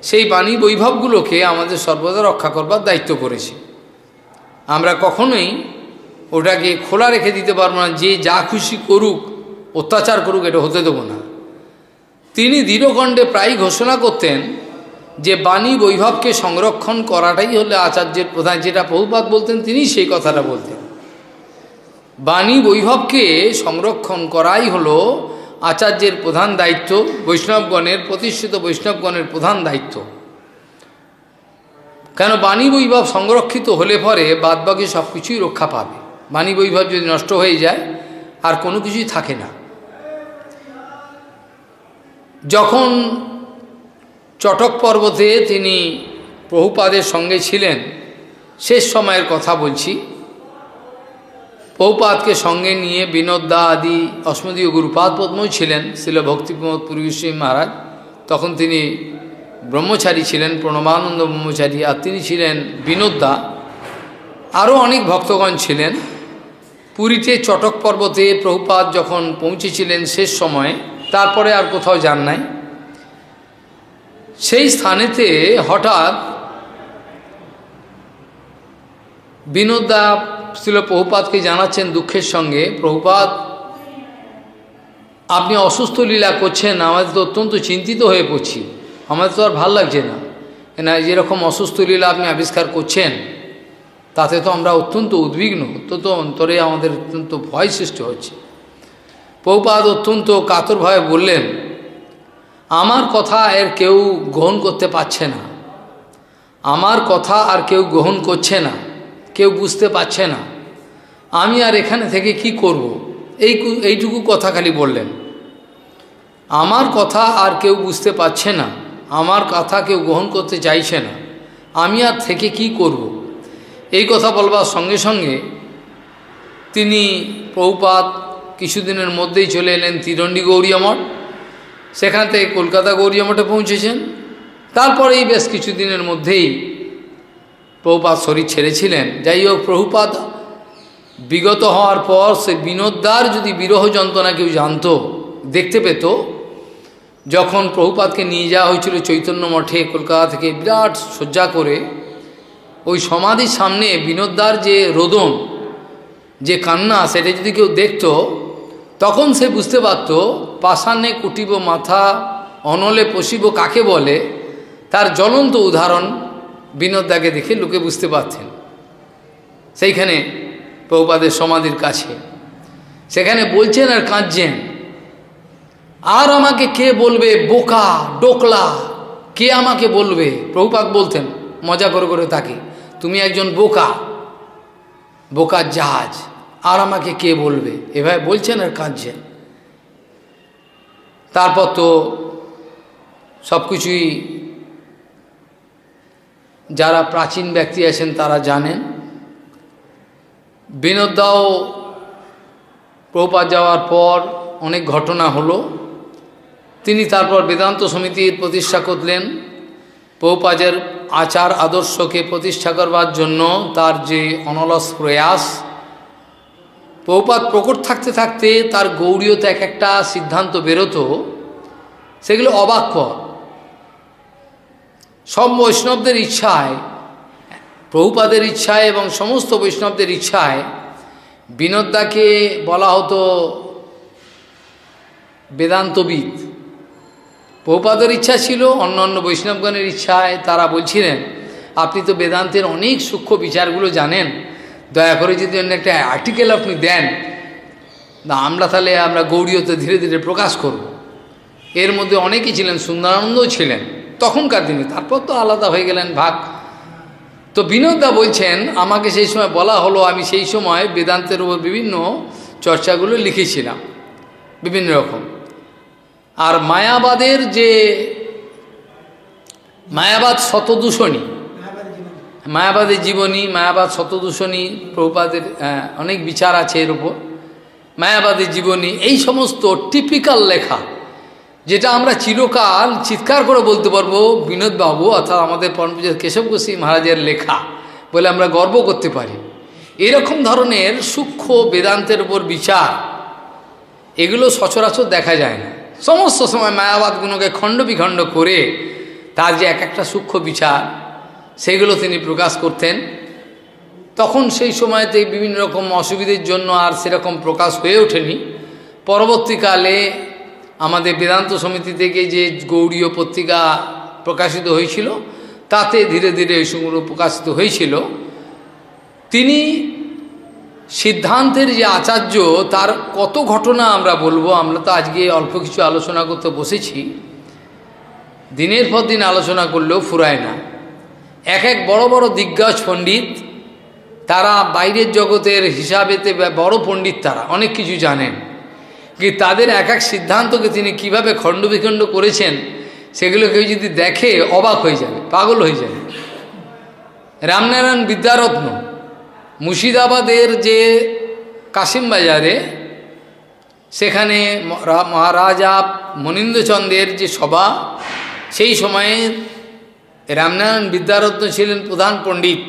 সেই বাণী বৈভবগুলোকে আমাদের সর্বদা রক্ষা করবার দায়িত্ব পড়েছে। আমরা কখনোই ওটাকে খোলা রেখে দিতে পারবো না, যে যা খুশি করুক, অত্যাচার করুক, এটা হতে দেবো না। তিনি দৃঢ়কণ্ঠে প্রায় ঘোষণা করতেন যে বাণী বৈভবকে সংরক্ষণ করাটাই হলো আচার্যের প্রধান। যেটা প্রভুপাদ বলতেন তিনি সেই কথাটা বলতেন, বাণী বৈভবকে সংরক্ষণ করাই হলো আচার্যের প্রধান দায়িত্ব, বৈষ্ণবগণের, প্রতিষ্ঠিত বৈষ্ণবগণের প্রধান দায়িত্ব। কেন বাণী বৈভব সংরক্ষিত হলে পরে বাদবাকি সব কিছুই রক্ষা পাবে। বাণী বৈভব যদি নষ্ট হয়ে যায় আর কোনো কিছুই থাকে না। যখন চটক পর্বতে তিনি প্রভুপাদের সঙ্গে ছিলেন, শেষ সময়ের কথা বলছি, প্রভুপাদকে সঙ্গে নিয়ে বিনোদদা আদি অস্মদীয় গুরুপাদ পদ্মও ছিলেন, শিল ভক্তিপ্রমোদ পুরী গোস্বামী মহারাজ। তখন তিনি ব্রহ্মচারী ছিলেন, প্রণবানন্দ ব্রহ্মচারী, আর তিনি ছিলেন বিনোদদা, আরও অনেক ভক্তগণ ছিলেন। পুরীতে চটক পর্বতে প্রভুপাদ যখন পৌঁছেছিলেন শেষ সময়ে, তারপরে আর কোথাও যান নাই। সেই স্থানেতে হঠাৎ বিনোদদা শ্রীল প্রভুপাদকে জানাচ্ছেন দুঃখের সঙ্গে, প্রভুপাদ আপনি অসুস্থ লীলা করছেন, আমাদের তো অত্যন্ত চিন্তিত হয়ে পড়ছি, আমাদের তো আর ভাল লাগছে না, না যেরকম অসুস্থ লীলা আপনি আবিষ্কার করছেন তাতে তো আমরা অত্যন্ত উদ্বিগ্ন, অত্যন্ত অন্তরে আমাদের অত্যন্ত ভয় সৃষ্টি হচ্ছে। প্রভুপাদ অত্যন্ত কাতরভাবে বললেন, আমার কথা এর কেউ গ্রহণ করতে পারছে না, আমার কথা আর কেউ গ্রহণ করছে না, কেউ বুঝতে পারছে না, আমি আর এখানে থেকে কি করব, এইটুকু কথা খালি বললেন। আমার কথা আর কেউ বুঝতে পারছে না, আমার কথা কেউ গ্রহণ করতে চাইছে না, আমি আর থেকে কি করব। এই কথা বলবার সঙ্গে সঙ্গে তিনি প্রভুপাদ কিছুদিনের মধ্যেই চলে এলেন তিরণ্ডী গৌড়ীয় মঠ, সেখান থেকে কলকাতা গৌড়ীয় মঠে পৌঁছেছেন। তারপরেই বেশ কিছুদিনের মধ্যেই প্রভুপাদ শরীর ছেড়েছিলেন। যাই হোক, প্রভুপাদ বিগত হওয়ার পর সে বিনোদদার যদি বিরহ যন্ত্রণা কেউ জানত, দেখতে পেত, যখন প্রভুপাদকে নিয়ে যাওয়া হয়েছিল চৈতন্য মঠে কলকাতা থেকে বিরাট সজ্জা করে, ওই সমাধির সামনে বিনোদদার যে রোদন, যে কান্না, সেটা যদি কেউ দেখত, তখন সে বুঝতে পারত পাষাণে কুটিব মাথা অনলে পশিব কাকে বলে। তার জ্বলন্ত উদাহরণ বিনোদদাকে দেখে লোকে বুঝতে পারতেন। সেইখানে প্রভুপাদের সমাধির কাছে সেখানে বলছেন আর কাঁদছেন, আর আমাকে কে বলবে বোকা ডোকলা, কে আমাকে বলবে। প্রভুপাদ বলতেন মজা করে করে তাকে, তুমি একজন বোকা, বোকার জাহাজ, আর আমাকে কে বলবে, এভাবে বলছেন আর কাঁদছেন। তারপর তো সব কিছুই যারা প্রাচীন ব্যক্তি আছেন তারা জানেন। বিনোদদাও প্রভুপাদ যাওয়ার পর অনেক ঘটনা হলো। তিনি তারপর বেদান্ত সমিতির প্রতিষ্ঠা করলেন। প্রভুপাদের আচার আদর্শকে প্রতিষ্ঠা করবার জন্য তার যে অনলস প্রয়াস, প্রভুপাদ প্রকট থাকতে থাকতে তার গৌড়ীয়তে এক একটা সিদ্ধান্ত বেরোতো, সেগুলো অবাককর। সব বৈষ্ণবদের ইচ্ছায়, প্রভুপাদের ইচ্ছায় এবং সমস্ত বৈষ্ণবদের ইচ্ছায় বিনোদদাকে বলা হতো বেদান্তবিদ। প্রভুপাদের ইচ্ছা ছিল, অন্য অন্য বৈষ্ণবগণের ইচ্ছায় তারা বলছিলেন, আপনি তো বেদান্তের অনেক সূক্ষ্ম বিচারগুলো জানেন, দয়া করে যদি অন্য একটা আর্টিকেল আপনি দেন, না আমরা গৌড়ীয়তে ধীরে ধীরে প্রকাশ করব। এর মধ্যে অনেকেই ছিলেন, সুন্দরানন্দও ছিলেন তখনকার দিনে, তারপর তো আলাদা হয়ে গেলেন ভাগ। তো বিনোদদা বলছেন, আমাকে সেই সময় বলা হলো, আমি সেই সময় বেদান্তের উপর বিভিন্ন চর্চাগুলো লিখেছিলাম বিভিন্ন রকম। আর মায়াবাদের যে মায়াবাদ শতদূষণী, মায়াবাদের জীবনী, মায়াবাদ শতদূষণী, প্রভুপাদের অনেক বিচার আছে এর উপর। মায়াবাদের জীবনী, এই সমস্ত টিপিক্যাল লেখা, যেটা আমরা চিরকাল চিৎকার করে বলতে পারবো বিনোদবাবু অর্থাৎ আমাদের পরমপূজ্য কেশব গোস্বামী মহারাজের লেখা বলে আমরা গর্ব করতে পারি। এরকম ধরনের সূক্ষ্ম বেদান্তের উপর বিচার, এগুলো সচরাচর দেখা যায় না। সমস্ত সময় মায়াবাদগুলোকে খণ্ড বিখণ্ড করে তার যে এক একটা সূক্ষ্ম বিচার, সেগুলো তিনি প্রকাশ করতেন। তখন সেই সময়তে বিভিন্ন রকম অসুবিধার জন্য আর সেরকম প্রকাশ হয়ে ওঠেনি। পরবর্তীকালে আমাদের বেদান্ত সমিতি থেকে যে গৌড়ীয় পত্রিকা প্রকাশিত হয়েছিল, তাতে ধীরে ধীরে এই সময়গুলো প্রকাশিত হয়েছিল। তিনি সিদ্ধান্তের যে আচার্য, তার কত ঘটনা আমরা বলবো, আমরা তো আজকে অল্প কিছু আলোচনা করতে বসেছি, দিনের পর দিন আলোচনা করলেও ফুরায় না। এক এক বড় বড় দিগ্গজ পণ্ডিত, তারা বাইরের জগতের হিসাবেতে বড় পণ্ডিত, তারা অনেক কিছু জানেন, কি তাদের এক এক সিদ্ধান্তকে তিনি কিভাবে খণ্ড বিখণ্ড করেছেন, সেগুলো কেউ যদি দেখে অবাক হয়ে যাবে, পাগল হয়ে যাবে। রামনারায়ণ বিদ্যারত্ন মুর্শিদাবাদের যে কাশিমবাজারে, সেখানে মহারাজা মনীন্দ্রচন্দ্রের যে সভা, সেই সময়ে রামনারায়ণ বিদ্যারত্ন ছিলেন প্রধান পণ্ডিত।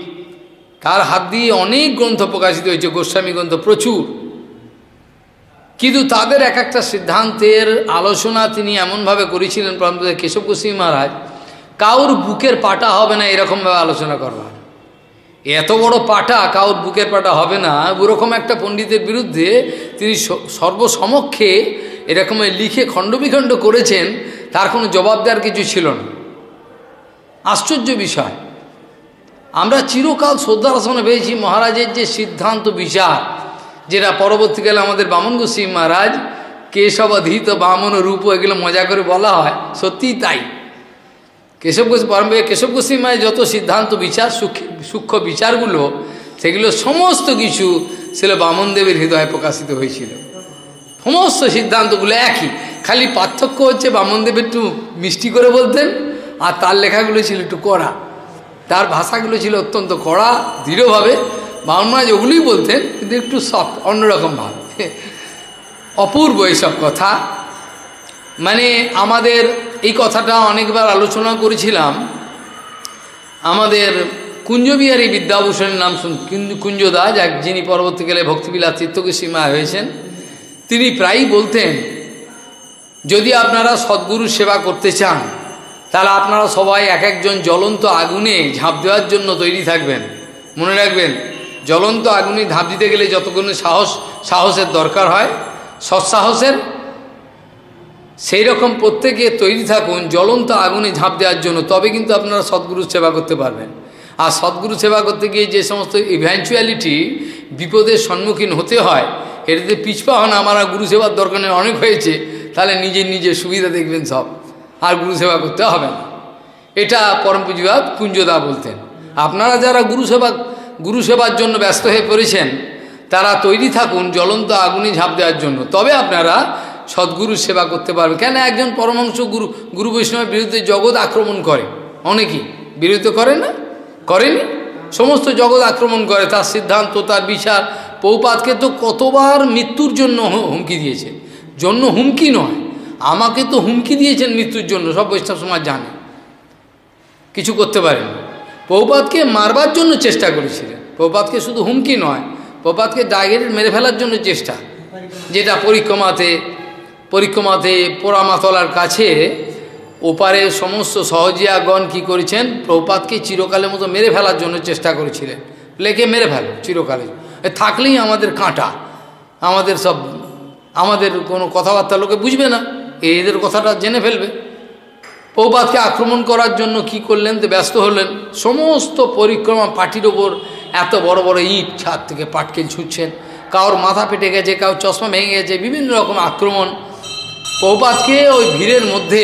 তার হাত দিয়ে অনেক গ্রন্থ প্রকাশিত হয়েছে, গোস্বামী গ্রন্থ প্রচুর। কিন্তু তাদের এক একটা সিদ্ধান্তের আলোচনা তিনি এমনভাবে করেছিলেন পরমপুজ্য কেশব গোস্বামী মহারাজ, কাউর বুকের পাটা হবে না এরকমভাবে আলোচনা করবার। এত বড় পাটা কাউর বুকের পাটা হবে না, ওরকম একটা পণ্ডিতের বিরুদ্ধে তিনি সর্বসমক্ষে এরকম লিখে খণ্ডবিখণ্ড করেছেন, তার কোনো জবাব দেওয়ার কিছু ছিল না। আশ্চর্য বিষয়, আমরা চিরকাল শ্রদ্ধার আসনে পেয়েছি মহারাজের যে সিদ্ধান্ত বিচার, যেটা পরবর্তীকালে আমাদের বামন গোস্বামী মহারাজ কেশবাধীত বামন রূপ, এগুলো মজা করে বলা হয়, সত্যিই তাই। কেশব গোস্বামী মহারাজ যত সিদ্ধান্ত বিচার, সূক্ষ্ম বিচারগুলো, সেগুলো সমস্ত কিছু ছিল বামনদেবের হৃদয়ে প্রকাশিত হয়েছিল। সমস্ত সিদ্ধান্তগুলো একই, খালি পার্থক্য হচ্ছে বামনদেব একটু মিষ্টি করে বলতেন, আর তার লেখাগুলো ছিল একটু কড়া, তার ভাষাগুলো ছিল অত্যন্ত কড়া দৃঢ়ভাবে। বামন মহারাজ ওগুলোই বলতেন, কিন্তু একটু সফট, অন্যরকমভাবে। অপূর্ব এইসব কথা। মানে আমাদের এই কথাটা অনেকবার আলোচনা করেছিলাম। আমাদের কুঞ্জবিহারী বিদ্যাভূষণের নাম কুঞ্জদা, যিনি পরবর্তীকালে ভক্তিবিলাস চিত্তগোস্বামী হয়েছেন, তিনি প্রায়ই বলতেন, যদি আপনারা সদ্গুরুর সেবা করতে চান, তাহলে আপনারা সবাই এক একজন জ্বলন্ত আগুনে ঝাঁপ দেওয়ার জন্য তৈরি থাকবেন। মনে রাখবেন, জ্বলন্ত আগুনে ঝাঁপ দিতে গেলে যতক্ষণ সাহসের দরকার হয়, সৎসাহসের, সেই রকম প্রত্যেকে তৈরি থাকুন জ্বলন্ত আগুনে ঝাঁপ দেওয়ার জন্য, তবে কিন্তু আপনারা সদ্গুরুর সেবা করতে পারবেন। আর সদ্গুরু সেবা করতে গিয়ে যে সমস্ত ইভেন্চুয়ালিটি, বিপদের সম্মুখীন হতে হয়, এটাতে পিছপা হন, আমার গুরু সেবার দরকার অনেক হয়েছে, তাহলে নিজের সুবিধা দেখবেন সব, আর গুরু সেবা করতে হবে না। এটা পরম পূজ্যপাদ কুঞ্জদা বলতেন। আপনারা যারা গুরু সেবার জন্য ব্যস্ত হয়ে পড়েছেন, তারা তৈরি থাকুন জ্বলন্ত আগুনে ঝাঁপ দেওয়ার জন্য, তবে আপনারা সদ্গুরুর সেবা করতে পারবে। কেন একজন পরমাংশ গুরু বৈষ্ণবের বিরুদ্ধে জগৎ আক্রমণ করে, অনেকেই বিরুদ্ধে করে না, করেনি, সমস্ত জগৎ আক্রমণ করে, তার সিদ্ধান্ত, তার বিচার। প্রভুপাদকে তো কতবার মৃত্যুর জন্য হুমকি দিয়েছে, হুমকি নয়, আমাকে তো হুমকি দিয়েছেন মৃত্যুর জন্য, সব বৈষ্ণব সমাজ জানে, কিছু করতে পারেন। প্রভুপাদকে মারবার জন্য চেষ্টা করেছিলেন, প্রভুপাদকে শুধু হুমকি নয়, প্রভুপাদকে ডাইরেক্ট মেরে ফেলার জন্য চেষ্টা, যেটা পরিক্রমাতে পোড়ামাতলার কাছে ওপারে সমস্ত সহজিয়াগণ কি করেছেন, প্রভুপাদকে চিরকালের মতো মেরে ফেলার জন্য চেষ্টা করেছিলেন। লেকে মেরে ফেলো চিরকালে, থাকলেই আমাদের কাঁটা, আমাদের কোনো কথাবার্তা লোকে বুঝবে না, এদের কথাটা জেনে ফেলবে। প্রভুপাদকে আক্রমণ করার জন্য কি করলেন, তো ব্যস্ত হলেন, সমস্ত পরিক্রমা পার্টির ওপর এত বড় বড় ইট ছাদ থেকে পাটকেল ছুটছেন, কারোর মাথা ফেটে গেছে, কারোর চশমা ভেঙে গেছে, বিভিন্ন রকম আক্রমণ। প্রভুপাদকে ওই ভিড়ের মধ্যে,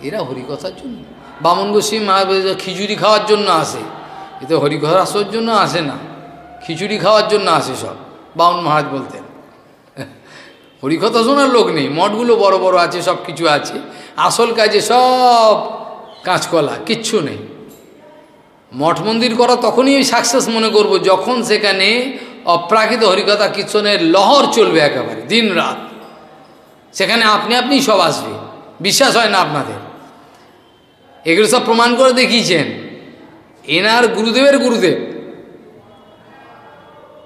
এরা হরিকথার জন্য, বামন গোস্বামী মহারাজ খিচুড়ি খাওয়ার জন্য আসে, এ তো হরিকথা আসার জন্য আসে না, খিচুড়ি খাওয়ার জন্য আসে সব। বামন মহারাজ বলতেন, হরিকথা শোনার লোক নেই, মঠগুলো বড় বড় আছে, সব কিছু আছে, আসল কাজে সব কাঁচকলা, কিচ্ছু নেই। মঠ মন্দির করা তখনই সাকসেস মনে করব, যখন সেখানে অপ্রাকৃত হরিকথা কীর্তনের লহর চলবে একেবারে দিন রাত, সেখানে আপনি সব আসবে। বিশ্বাস হয় না আপনাদের? এগুলো সব প্রমাণ করে দেখিয়েছেন এনার গুরুদেবের গুরুদেব,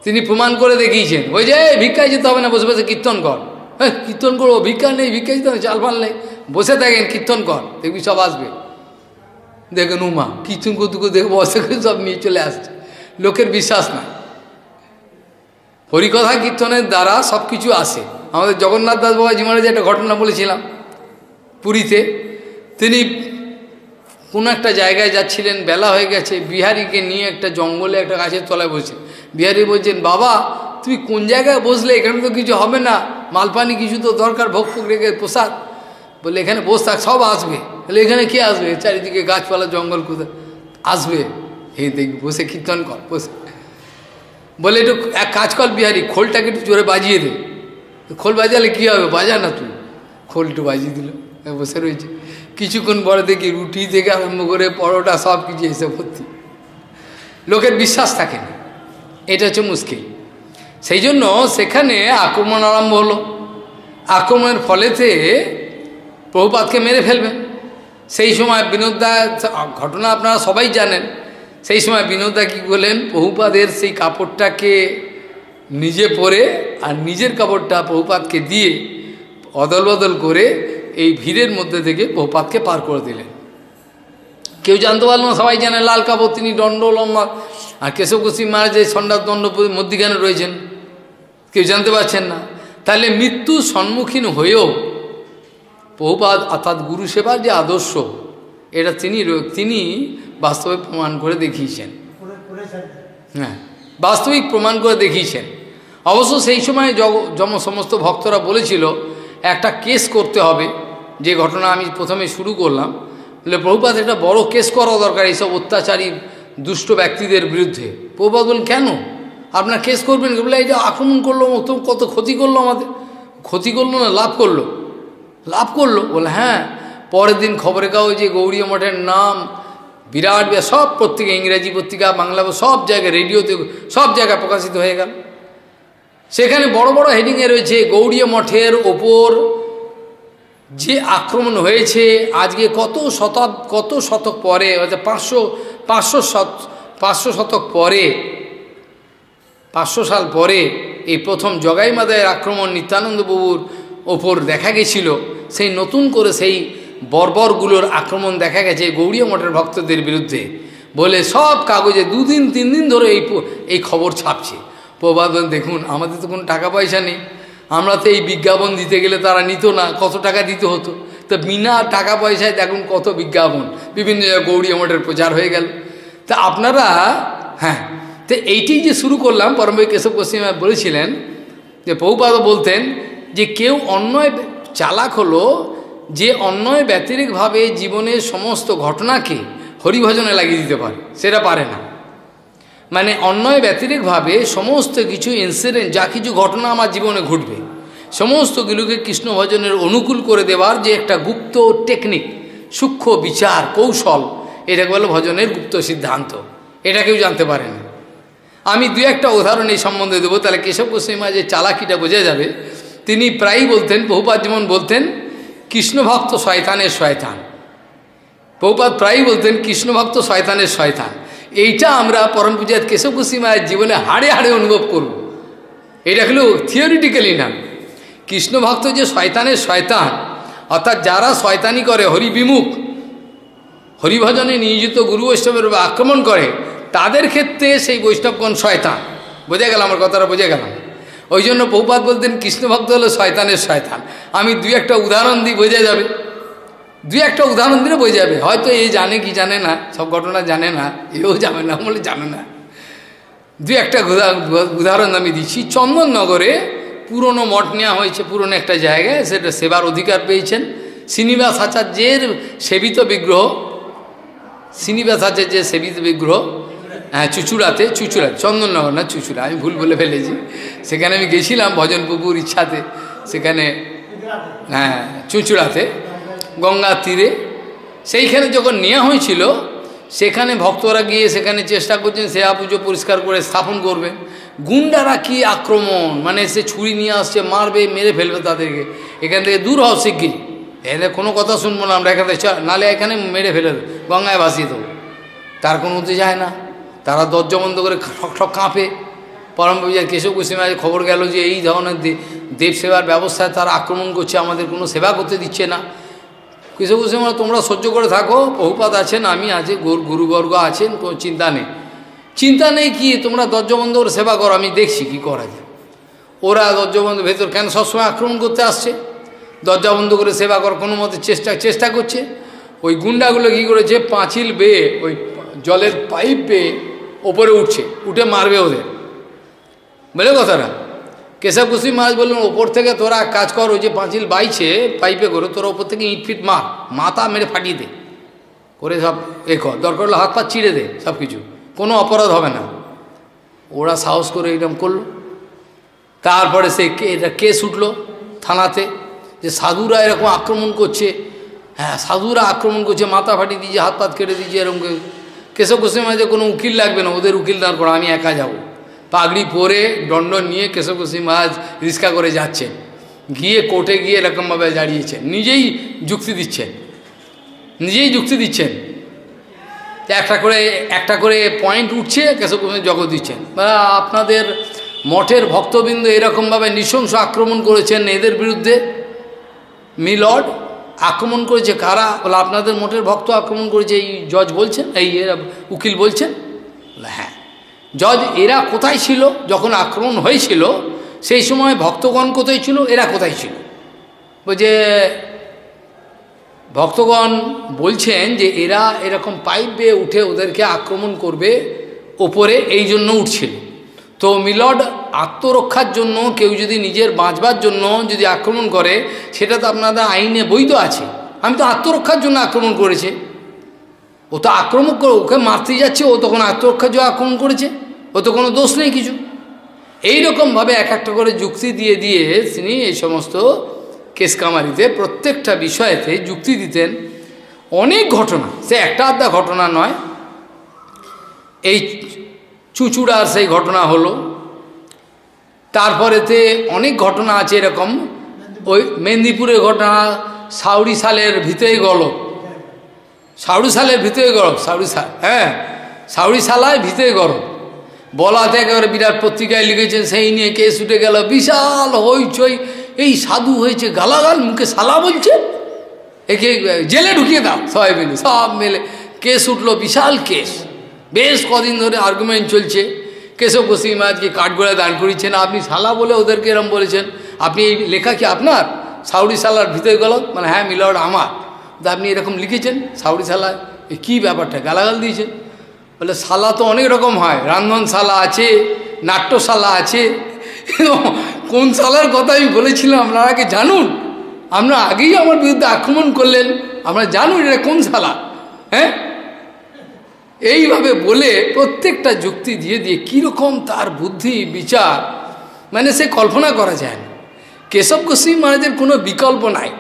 তিনি প্রমাণ করে দেখিয়েছেন। ওই যে ভিক্ষায় যেতে হবে না, বসে বসে কীর্তন কর, হ্যাঁ কীর্তন করবো, ভিক্ষা নেই, ভিক্ষা যেতে হবে, চাল ফাল নেই, বসে থাকেন কীর্তন কর, দেখবি সব আসবে। দেখেন উমা কীর্তন করতে দেখে বসে করে সব নিয়ে চলে আসছে, লোকের বিশ্বাস নাই। হরিকথা কীর্তনের দ্বারা সব কিছু আসে। আমাদের জগন্নাথ দাস বাবাজি মহারাজ একটা ঘটনা বলেছিলাম, পুরীতে তিনি কোনো একটা জায়গায় যাচ্ছিলেন, বেলা হয়ে গেছে, বিহারীকে নিয়ে একটা জঙ্গলে একটা গাছের তলায় বসে, বিহারী বলছেন, বাবা তুমি কোন জায়গায় বসলে, এখানে তো কিছু হবে না, মালপানি কিছু তো দরকার, ভোগ ফোগ রেখে প্রসাদ, বলে এখানে বস থাক, সব আসবে। বলে এখানে কে আসবে, চারিদিকে গাছপালা জঙ্গল, কোথায় আসবে, এই দেখবি, বসে কীর্তন কর, বসে। বলে একটু এক কাজ কর বিহারী, খোলটাকে একটু জোরে বাজিয়ে দে। খোল বাজালে কী হবে, বাজা না তুই, খোল একটু বাজিয়ে দিল, বসে রয়েছে। কিছুক্ষণ পরে দেখি রুটি থেকে আরম্ভ করে পরোটা সব কিছু এসে ভর্তি, লোকের বিশ্বাস থাকে না, এটা হচ্ছে মুশকিল। সেই জন্য সেখানে আক্রমণ আরম্ভ হলো, আক্রমণের ফলেতে প্রভুপাদকে মেরে ফেলবেন। সেই সময় বিনোদদা, ঘটনা আপনারা সবাই জানেন, সেই সময় বিনোদদা কী করলেন, প্রভুপাদের সেই কাপড়টাকে নিজে পরে আর নিজের কাপড়টা প্রভুপাদকে দিয়ে অদল বদল করে এই ভিড়ের মধ্যে থেকে প্রভুপাদকে পার করে দিলেন। কেউ জানতে পারল না, সবাই জানে লাল কাপড়, তিনি দণ্ড লম্বা, আর কেশব গোস্বামী মহারাজ যে সন্ন্যাস দণ্ড মধ্যিখানে রয়েছেন, কেউ জানতে পারছেন না। তাহলে মৃত্যুর সম্মুখীন হয়েও প্রভুপাদ অর্থাৎ গুরু সেবার যে আদর্শ, এটা তিনি বাস্তবে প্রমাণ করে দেখিয়েছেন। হ্যাঁ, বাস্তবিক প্রমাণ করে দেখিয়েছেন। অবশ্য সেই সময় সমস্ত ভক্তরা বলেছিল একটা কেস করতে হবে, যে ঘটনা আমি প্রথমে শুরু করলাম, বলে প্রভুপাদ একটা বড় কেস করা দরকার এইসব অত্যাচারী দুষ্ট ব্যক্তিদের বিরুদ্ধে। প্রভুপাদ বলেন, কেন আপনার কেস করবেন? বলে এটা আক্রমণ করলো, কত ক্ষতি করলো, আমাদের ক্ষতি করলো না লাভ করলো? লাভ করলো। বলে হ্যাঁ। পরের দিন খবরের কাগজে গৌড়ীয় মঠের নাম বিরাট সব পত্রিকা, ইংরেজি পত্রিকা, বাংলা, সব জায়গায়, রেডিওতে, সব জায়গায় প্রকাশিত হয়ে গেল। সেখানে বড় বড় হেডিংয়ে রয়েছে গৌড়ীয় মঠের ওপর যে আক্রমণ হয়েছে আজকে কত শতক পরে, অর্থাৎ 500 শতক পরে, 500 সাল পরে এই প্রথম জগাই মাদায়ের আক্রমণ নিত্যানন্দ প্রভুর ওপর দেখা গেছিল। সেই নতুন করে সেই বর্বরগুলোর আক্রমণ দেখা গেছে গৌড়ীয় মঠের ভক্তদের বিরুদ্ধে বলে সব কাগজে 2 দিন 3 দিন ধরে এই খবর ছাপছে। প্রভাত দেখুন, আমাদের তো কোনো টাকা পয়সা নেই, আমরা তো এই বিজ্ঞাপন দিতে গেলে তারা নিত না, কত টাকা দিতে হতো। তো বিনা টাকা পয়সায় দেখুন কত বিজ্ঞাপন, বিভিন্ন জায়গায় গৌড়ীয় মঠের প্রচার হয়ে গেল। তা আপনারা, হ্যাঁ, তো এইটি যে শুরু করলাম, পরমভাই কেশব গোস্বামী বলেছিলেন যে প্রভুপাদও বলতেন যে কেউ অন্যায় চালাক হলো যে অন্যায় ব্যতিরিকভাবে জীবনের সমস্ত ঘটনাকে হরিভজনে লাগিয়ে দিতে পারে, সেটা পারে না। মানে অন্যায় ব্যতিরিকভাবে সমস্ত কিছু ইনসিডেন্ট, যা কিছু ঘটনা আমার জীবনে ঘটবে, সমস্তগুলোকে কৃষ্ণ ভজনের অনুকূল করে দেওয়ার যে একটা গুপ্ত টেকনিক, সূক্ষ্ম বিচার কৌশল, এটাকে বলে ভজনের গুপ্ত সিদ্ধান্ত। এটা কেউ জানতে পারে না। আমি 2-1টা উদাহরণ এই সম্বন্ধে দেবো, তাহলে কেশব গোস্বামী যে চালাকিটা বোঝা যাবে। তিনি প্রায়ই বলতেন, প্রভুপাদ যেমন বলতেন কৃষ্ণভক্ত শয়তানের শয়তান, প্রভুপাদ প্রায়ই বলতেন কৃষ্ণভক্ত শয়তানের শয়তান। এইটা আমরা পরম পূজাত কেশব গোস্বামীর জীবনে হাড়ে হাড়ে অনুভব করব। এটা হলো থিওরিটিক্যালি না, কৃষ্ণভক্ত যে শয়তানের শয়তান, অর্থাৎ যারা শয়তানি করে, হরিবিমুখ, হরিভজনে নিয়োজিত গুরু বৈষ্ণবের আক্রমণ করে, তাদের ক্ষেত্রে সেই বৈষ্ণবগণ শয়তান। বোঝা গেল আমার কথাটা? বোঝা গেল? ওই জন্য প্রভুপাদ বলতেন কৃষ্ণভক্ত হলো শয়তানের শয়তান। আমি 2-1টা উদাহরণ দিই, বোঝা যাবে। 2-1টা উদাহরণ দিলে বোঝা যাবে। হয়তো এই জানে কি জানে না, সব ঘটনা জানে না, এও জানে না বলে জানে না। 2-1টা উদাহরণ আমি দিচ্ছি। চন্দননগরে পুরনো মঠ নেওয়া হয়েছে, পুরনো একটা জায়গায়, সেটা সেবার অধিকার পেয়েছেন শ্রীনিবাস আচার্যের সেবিত বিগ্রহ, শ্রীনিবাস আচার্যের সেবিত বিগ্রহ, হ্যাঁ, চুচুড়াতে, চন্দননগর না চুচুড়া, আমি ভুল বলে ফেলেছি। সেখানে আমি গেছিলাম ভজন প্রভুর ইচ্ছাতে, সেখানে, হ্যাঁ, চুচুড়াতে গঙ্গার তীরে। সেইখানে যখন নেওয়া হয়েছিল, সেখানে ভক্তরা গিয়ে সেখানে চেষ্টা করছেন সেবা পুজো পরিষ্কার করে স্থাপন করবে। গুন্ডারা কি আক্রমণ, মানে সে ছুরি নিয়ে আসছে, মারবে, মেরে ফেলবে তাদেরকে, এখান থেকে দূর হও শিগগির, এদের কোনো কথা শুনবো না আমরা, এখান থেকে নালে এখানে মেরে ফেলে দেবো, গঙ্গায় ভাসিয়ে দেবো। তার কোনো হতে যায় না, তারা দরজা বন্ধ করে ঠক ঠক কাঁপে। পরম পূজার কেশব গোস্বামী খবর গেল যে এই ধরনের দেব সেবার ব্যবস্থায় তারা আক্রমণ করছে, আমাদের কোনো সেবা করতে দিচ্ছে না। কেশব গোস্বামী তোমরা সহ্য করে থাকো, প্রভুপাদ আছেন, আমি আছি, গুরুবর্গ আছেন, কোনো চিন্তা নেই। চিন্তা নেই কি, তোমরা দরজা বন্ধ করে সেবা করো, আমি দেখছি কি করা যায়। ওরা দরজা বন্ধ ভেতর কেন সবসময় আক্রমণ করতে আসছে, দরজা বন্ধ করে সেবা করার কোনো মতে চেষ্টা করছে। ওই গুন্ডাগুলো কী করেছে, পাঁচিল বেয়ে, ওই জলের পাইপ বেয়ে ওপরে উঠে মারবে ওদের, বুঝলে কথাটা? কেশব গোস্বামী মহারাজ বললেন ওপর থেকে তোরা কাজ কর, ওই যে পাঁচিল বাইছে পাইপে করে, তোরা ওপর থেকে ইট ফিট মার, মাথা মেরে ফাটিয়ে দে করে সব কর, দরকার হলে হাত পা চিড়ে দে, সব কিছু, কোনো অপরাধ হবে না। ওরা সাহস করে এরকম করলো। তারপরে এটা কেস উঠলো থানাতে যে সাধুরা এরকম আক্রমণ করছে, হ্যাঁ সাধুরা আক্রমণ করছে, মাথা ফাটিয়ে দিয়েছে, হাত পাত কেটে দিয়েছে, এরকম। কেশব গোস্বামী মহারাজ কোনো উকিল লাগবে না, ওদের উকিল দাঁড় করা, আমি একা যাব। পাগড়ি পরে দণ্ড নিয়ে কেশব গোস্বামী মহারাজ রিক্সা করে যাচ্ছেন, গিয়ে কোর্টে গিয়ে এরকমভাবে দাঁড়িয়েছেন, নিজেই যুক্তি দিচ্ছেন। একটা করে পয়েন্ট উঠছে, কেশব গোস্বামী জগৎ দিচ্ছেন, আপনাদের মঠের ভক্তবৃন্দ এরকমভাবে নৃশংস আক্রমণ করেছেন এদের বিরুদ্ধে। মিলর্ড আক্রমণ করেছে কারা? বলে আপনাদের মঠের ভক্ত আক্রমণ করেছে, এই জজ বলছেন, এই এরা উকিল বলছেন। বলে হ্যাঁ। জজ, এরা কোথায় ছিল যখন আক্রমণ হয়েছিল? সেই সময় ভক্তগণ কোথায় ছিল, এরা কোথায় ছিল? যে ভক্তগণ বলছেন যে এরা এরকম পাইপ বেয়ে উঠে ওদেরকে আক্রমণ করবে ওপরে, এই জন্য উঠছিল। তো মিলর্ড, আত্মরক্ষার জন্য কেউ যদি নিজের বাঁচবার জন্য যদি আক্রমণ করে, সেটা তো আপনাদের আইনে বৈধ আছে। আমি তো আত্মরক্ষার জন্য আক্রমণ করেছে। ও তো আক্রমণ করে, ওকে মারতে যাচ্ছে, ও তখন আত্মরক্ষার জন্য আক্রমণ করেছে, ও তো কোনো দোষ নেই কিছু। এইরকমভাবে এক একটা করে যুক্তি দিয়ে দিয়ে তিনি এই সমস্ত কেস কামারিতে প্রত্যেকটা বিষয়েতে যুক্তি দিতেন। অনেক ঘটনা, সে একটা আধা ঘটনা নয়। এই চুচুড়ার সেই ঘটনা হলো, তারপরেতে অনেক ঘটনা আছে এরকম। ওই মেদিনীপুরের ঘটনা, সাউরি সালের ভিতরে গলপ, সাউরি সালের ভিতরে গলপ, সাউরি সাল, হ্যাঁ, সাউরি সালায় ভিতরে গলপ বলাতে একেবারে বিরাট পত্রিকায় লিখেছেন, সেই নিয়ে কেস উঠে গেল, বিশাল হইচই। এই সাধু হয়েছে গালাগাল, মুখে সালা বলছে, একে জেলে ঢুকিয়ে দাও, সবাই মিলে সব মেলে কেস উঠলো, বিশাল কেস। বেশ কদিন ধরে আর্গুমেন্ট চলছে। কেশব গোস্বামী মহারাজকে কাঠগোড়ায় দান করিয়েছেন, আপনি সালা বলে ওদেরকে এরম বলেছেন, আপনি এই লেখা কি আপনার? সাউরি সালার ভিতরে গেল, মানে হ্যাঁ মিলর্ড আমার, আপনি এরকম লিখেছেন সাউরি সালায়, কী ব্যাপারটা, গালাগাল দিয়েছেন। বলে সালা তো অনেক রকম হয়, রান্ধন সালা আছে, নাট্যশালা আছে, কোন সালার কথা আমি বলেছিলাম আপনারা কি জানুন? আমরা আগেই আমার বিরুদ্ধে আক্রমণ করলেন, আমরা জানুন এটা কোন সালা, হ্যাঁ? এইভাবে বলে প্রত্যেকটা যুক্তি দিয়ে দিয়ে কীরকম তার বুদ্ধি বিচার, মানে সে কল্পনা করা যায় না। কেশব গোস্বামী মহারাজের কোনো বিকল্প নাই।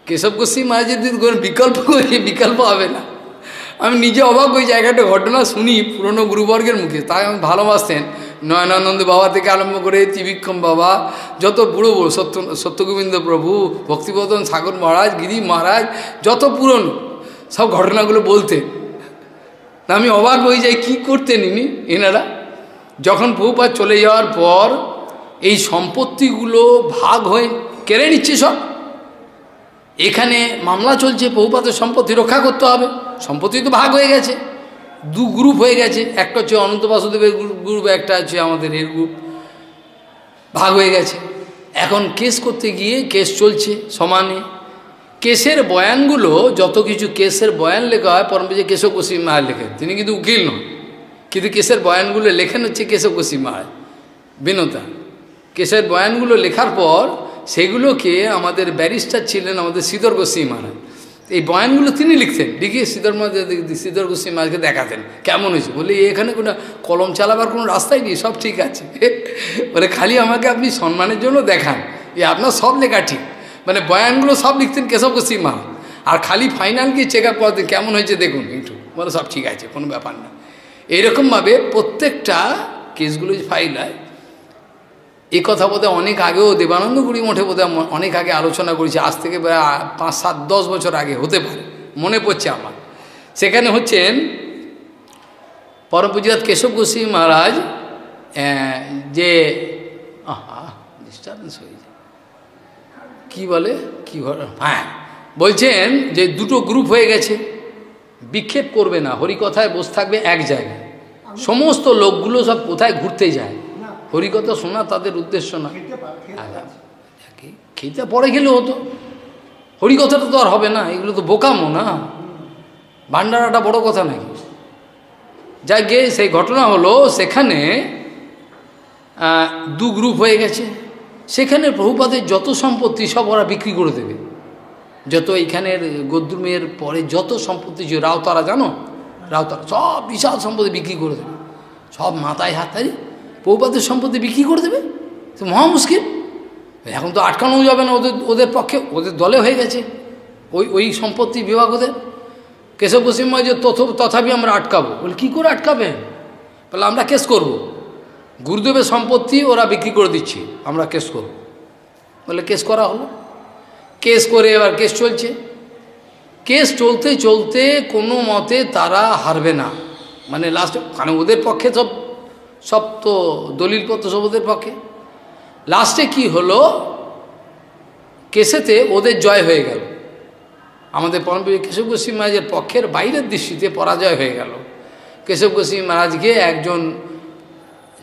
কেশব গোস্বামী মহারাজের যদি কোনো বিকল্প করি, বিকল্প হবে না। আমি নিজে অবাক ওই জায়গাটা ঘটনা শুনি পুরনো গুরুবর্গের মুখে, তাই আমি ভালোবাসতেন। নয়নানন্দ বাবা থেকে আরম্ভ করে ত্রিবিক্রম বাবা, যত বুড়ো বুড়ো সত্যগোবিন্দ প্রভু, ভক্তিবদন সাগর মহারাজ, গিরি মহারাজ, যত পুরনো সব ঘটনাগুলো বলতেন। আমি অবাক হয়ে যাই কী করতেন এনারা। যখন প্রভুপাদ চলে যাওয়ার পর এই সম্পত্তিগুলো ভাগ হয়ে কেড়ে নিচ্ছে সব। এখানে মামলা চলছে, প্রভুপাদের সম্পত্তি রক্ষা করতে হবে, সম্পত্তি তো ভাগ হয়ে গেছে, দু গ্রুপ হয়ে গেছে, একটা হচ্ছে অনন্ত বাসুদেবের গ্রুপ, একটা হচ্ছে আমাদের এর গ্রুপ, ভাগ হয়ে গেছে। এখন কেস করতে গিয়ে কেস চলছে সমানে। কেসের বয়ানগুলো, যত কিছু কেসের বয়ান লেখা হয়, পরমপূজ্য কেশব গোস্বামী মহারাজ লেখেন, তিনি কিন্তু উকিল নন, কিন্তু কেসের বয়ানগুলো লেখেন হচ্ছে কেশব গোস্বামী মহারাজ, বিনতা। কেসের বয়ানগুলো লেখার পর সেগুলোকে আমাদের ব্যারিস্টার ছিলেন আমাদের শ্রীধর গোস্বামী মহারাজ, এই বয়ানগুলো তিনি লিখতেন, লিখে শ্রীধর গোস্বামী মহারাজকে দেখাতেন কেমন হয়েছে। বলে এখানে কোনো কলম চালাবার কোনো রাস্তাই নেই, সব ঠিক আছে। বলে খালি আমাকে আপনি সম্মানের জন্য দেখান, আপনার সব লেখা ঠিক। মানে বয়ানগুলো সব লিখতেন কেশব গোস্বামী মহারাজ, আর খালি ফাইনাল গিয়ে চেক আপ করতেন, কেমন হয়েছে দেখুন একটু, বলে সব ঠিক আছে, কোনো ব্যাপার না। এইরকমভাবে প্রত্যেকটা কেসগুলো ফাইল হয়। এই কথা বোধহয় অনেক আগেও দেবানন্দ গুরু মঠে বোধহয় অনেক আগে আলোচনা করেছি, আজ থেকে প্রায় 5, 7, 10 বছর আগে হতে পারে, মনে পড়ছে আমার। সেখানে হচ্ছেন পরমপূজ্যপাদ কেশব গোস্বামী মহারাজ, যে ডিস্টার্বেন্স হয়ে যায়, কী বলে কী হ্যাঁ, বলছেন যে দুটো গ্রুপ হয়ে গেছে, বিক্ষেপ করবে না, হরিকথায় বসে থাকবে এক জায়গায়। সমস্ত লোকগুলো সব কোথায় ঘুরতে যায়, হরিকথা শোনা তাদের উদ্দেশ্য না। খেতে পরে গেলে হতো, হরিকথাটা তো আর হবে না, এগুলো তো বোকামো না, ভান্ডারাটা বড় কথা নাকি। যাই গে, সেই ঘটনা হলো সেখানে দু গ্রুপ হয়ে গেছে। সেখানে প্রভুপাদের যত সম্পত্তি সব ওরা বিক্রি করে দেবে, যত এইখানের গদ্রুমের পরে যত সম্পত্তি ছিল, রাউতারা জানো, রাউতারা সব বিশাল সম্পত্তি বিক্রি করে দেবে, সব মাথায় হাতারি প্রভুপাদের সম্পত্তি বিক্রি করে দেবে, তো মহা মুশকিল। এখন তো আটকানোও যাবে না, ওদের পক্ষে, ওদের দলে হয়ে গেছে ওই সম্পত্তি বিভাগ ওদের। কেশব গোস্বামী মহারাজ তথাপি আমরা আটকাবো। বলে কী করে আটকাবেন? বলে আমরা কেস করব, গুরুদেবের সম্পত্তি ওরা বিক্রি করে দিচ্ছে, আমরা কেস করব। বলে কেস করা হলো, কেস করে এবার কেস চলছে। কেস চলতে চলতে কোনো মতে তারা হারবে না, মানে লাস্টে, মানে ওদের পক্ষে সব সব তো দলিলপত্র সব ওদের পক্ষে। লাস্টে কি হলো, কেসেতে ওদের জয় হয়ে গেল, আমাদের পরমপূজ্য কেশব গোস্বামী মহারাজের পক্ষের বাইরের দৃষ্টিতে পরাজয় হয়ে গেল। কেশব গোস্বামী মহারাজকে একজন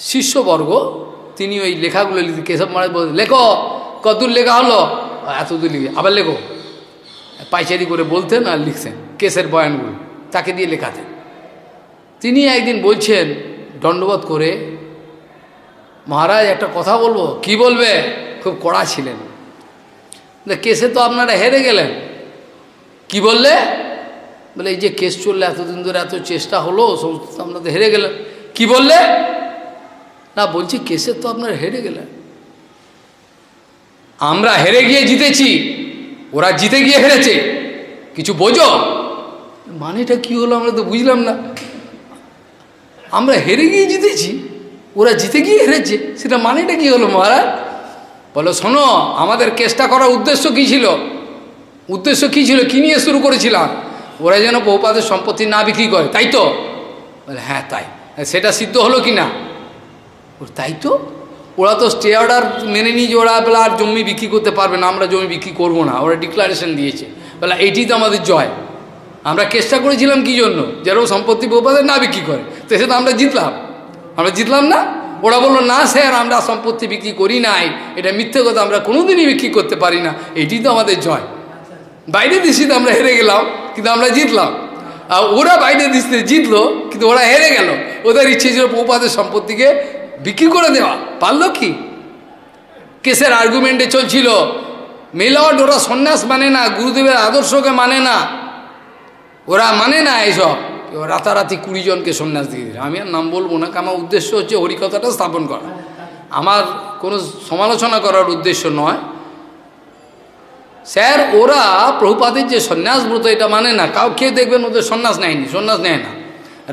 শিষ্যবর্গ, তিনি ওই লেখাগুলো লিখতে, কেশব মহারাজ বলতে, লেখো, কতদূর লেখা হলো, এতদূর লিখে, আবার লেখো, পাইচারি করে বলতেন আর লিখছেন কেসের বয়ানগুলো, তাকে দিয়ে লেখাতেন। তিনি একদিন বলছেন দণ্ডবোধ করে, মহারাজ একটা কথা বলবো। কি বলবে? খুব কড়া ছিলেন। কেসে তো আপনারা হেরে গেলেন। কি বললে? বলে এই যে কেস চললে এতদিন ধরে এত চেষ্টা হলো, সমস্ত আপনাদের হেরে গেলেন। কি বললে? না, বলছি কেসে তো আপনারা হেরে গেলেন। আমরা হেরে গিয়ে জিতেছি, ওরা জিতে গিয়ে হেরেছে, কিছু বোঝো? মানেটা কি হলো আমরা তো বুঝলাম না। আমরা হেরে গিয়ে জিতেছি, ওরা জিতে গিয়ে হেরেছে, সেটা মানেটা কি হলো মহারাজ? বলো, শোনো, আমাদের কেসটা করার উদ্দেশ্য কী ছিল? উদ্দেশ্য কী ছিল? কী নিয়ে শুরু করেছিলাম? ওরা যেন বহুপাদের সম্পত্তি না বিক্রি করে, তাই তো? বলে হ্যাঁ তাই। সেটা সিদ্ধ হলো কি না? তাই তো। ওরা তো স্টে অর্ডার মেনে নিয়ে যে ওরা বলে আর জমি বিক্রি করতে পারবে না, আমরা জমি বিক্রি করবো না, ওরা ডিক্লারেশন দিয়েছে। বলে এইটি তো আমাদের জয়। আমরা কেসটা করেছিলাম কী জন্য? যেন সম্পত্তি বহুপাদের না বিক্রি করে, তো সেটা আমরা জিতলাম। আমরা জিতলাম না? ওরা বললো না স্যার, আমরা সম্পত্তি বিক্রি করি নাই, এটা মিথ্যে কথা, আমরা কোনোদিনই বিক্রি করতে পারি না, এটি তো আমাদের জয়। বাইরের দৃষ্টিতে আমরা হেরে গেলাম, কিন্তু আমরা জিতলাম। আর ওরা বাইরের দৃষ্টিতে জিতলো, কিন্তু ওরা হেরে গেল। ওদের ইচ্ছে ছিল বহুপাদের সম্পত্তিকে বিক্রি করে দেওয়া, পারলো কি? কেসের আর্গুমেন্টে চলছিল মেলট, ওরা সন্ন্যাস মানে না, গুরুদেবের আদর্শকে মানে না, ওরা মানে না এইসব। রাতারাতি 20 জনকে সন্ন্যাস দিয়ে দিল। আমি আর নাম বলবো না, আমার উদ্দেশ্য হচ্ছে হরিকথাটা স্থাপন করা, আমার কোনো সমালোচনা করার উদ্দেশ্য নয়। স্যার, ওরা প্রভুপাদের যে সন্ন্যাস ব্রত এটা মানে না, কাউকে দেখবেন ওদের সন্ন্যাস নেয়নি, সন্ন্যাস নেয় না।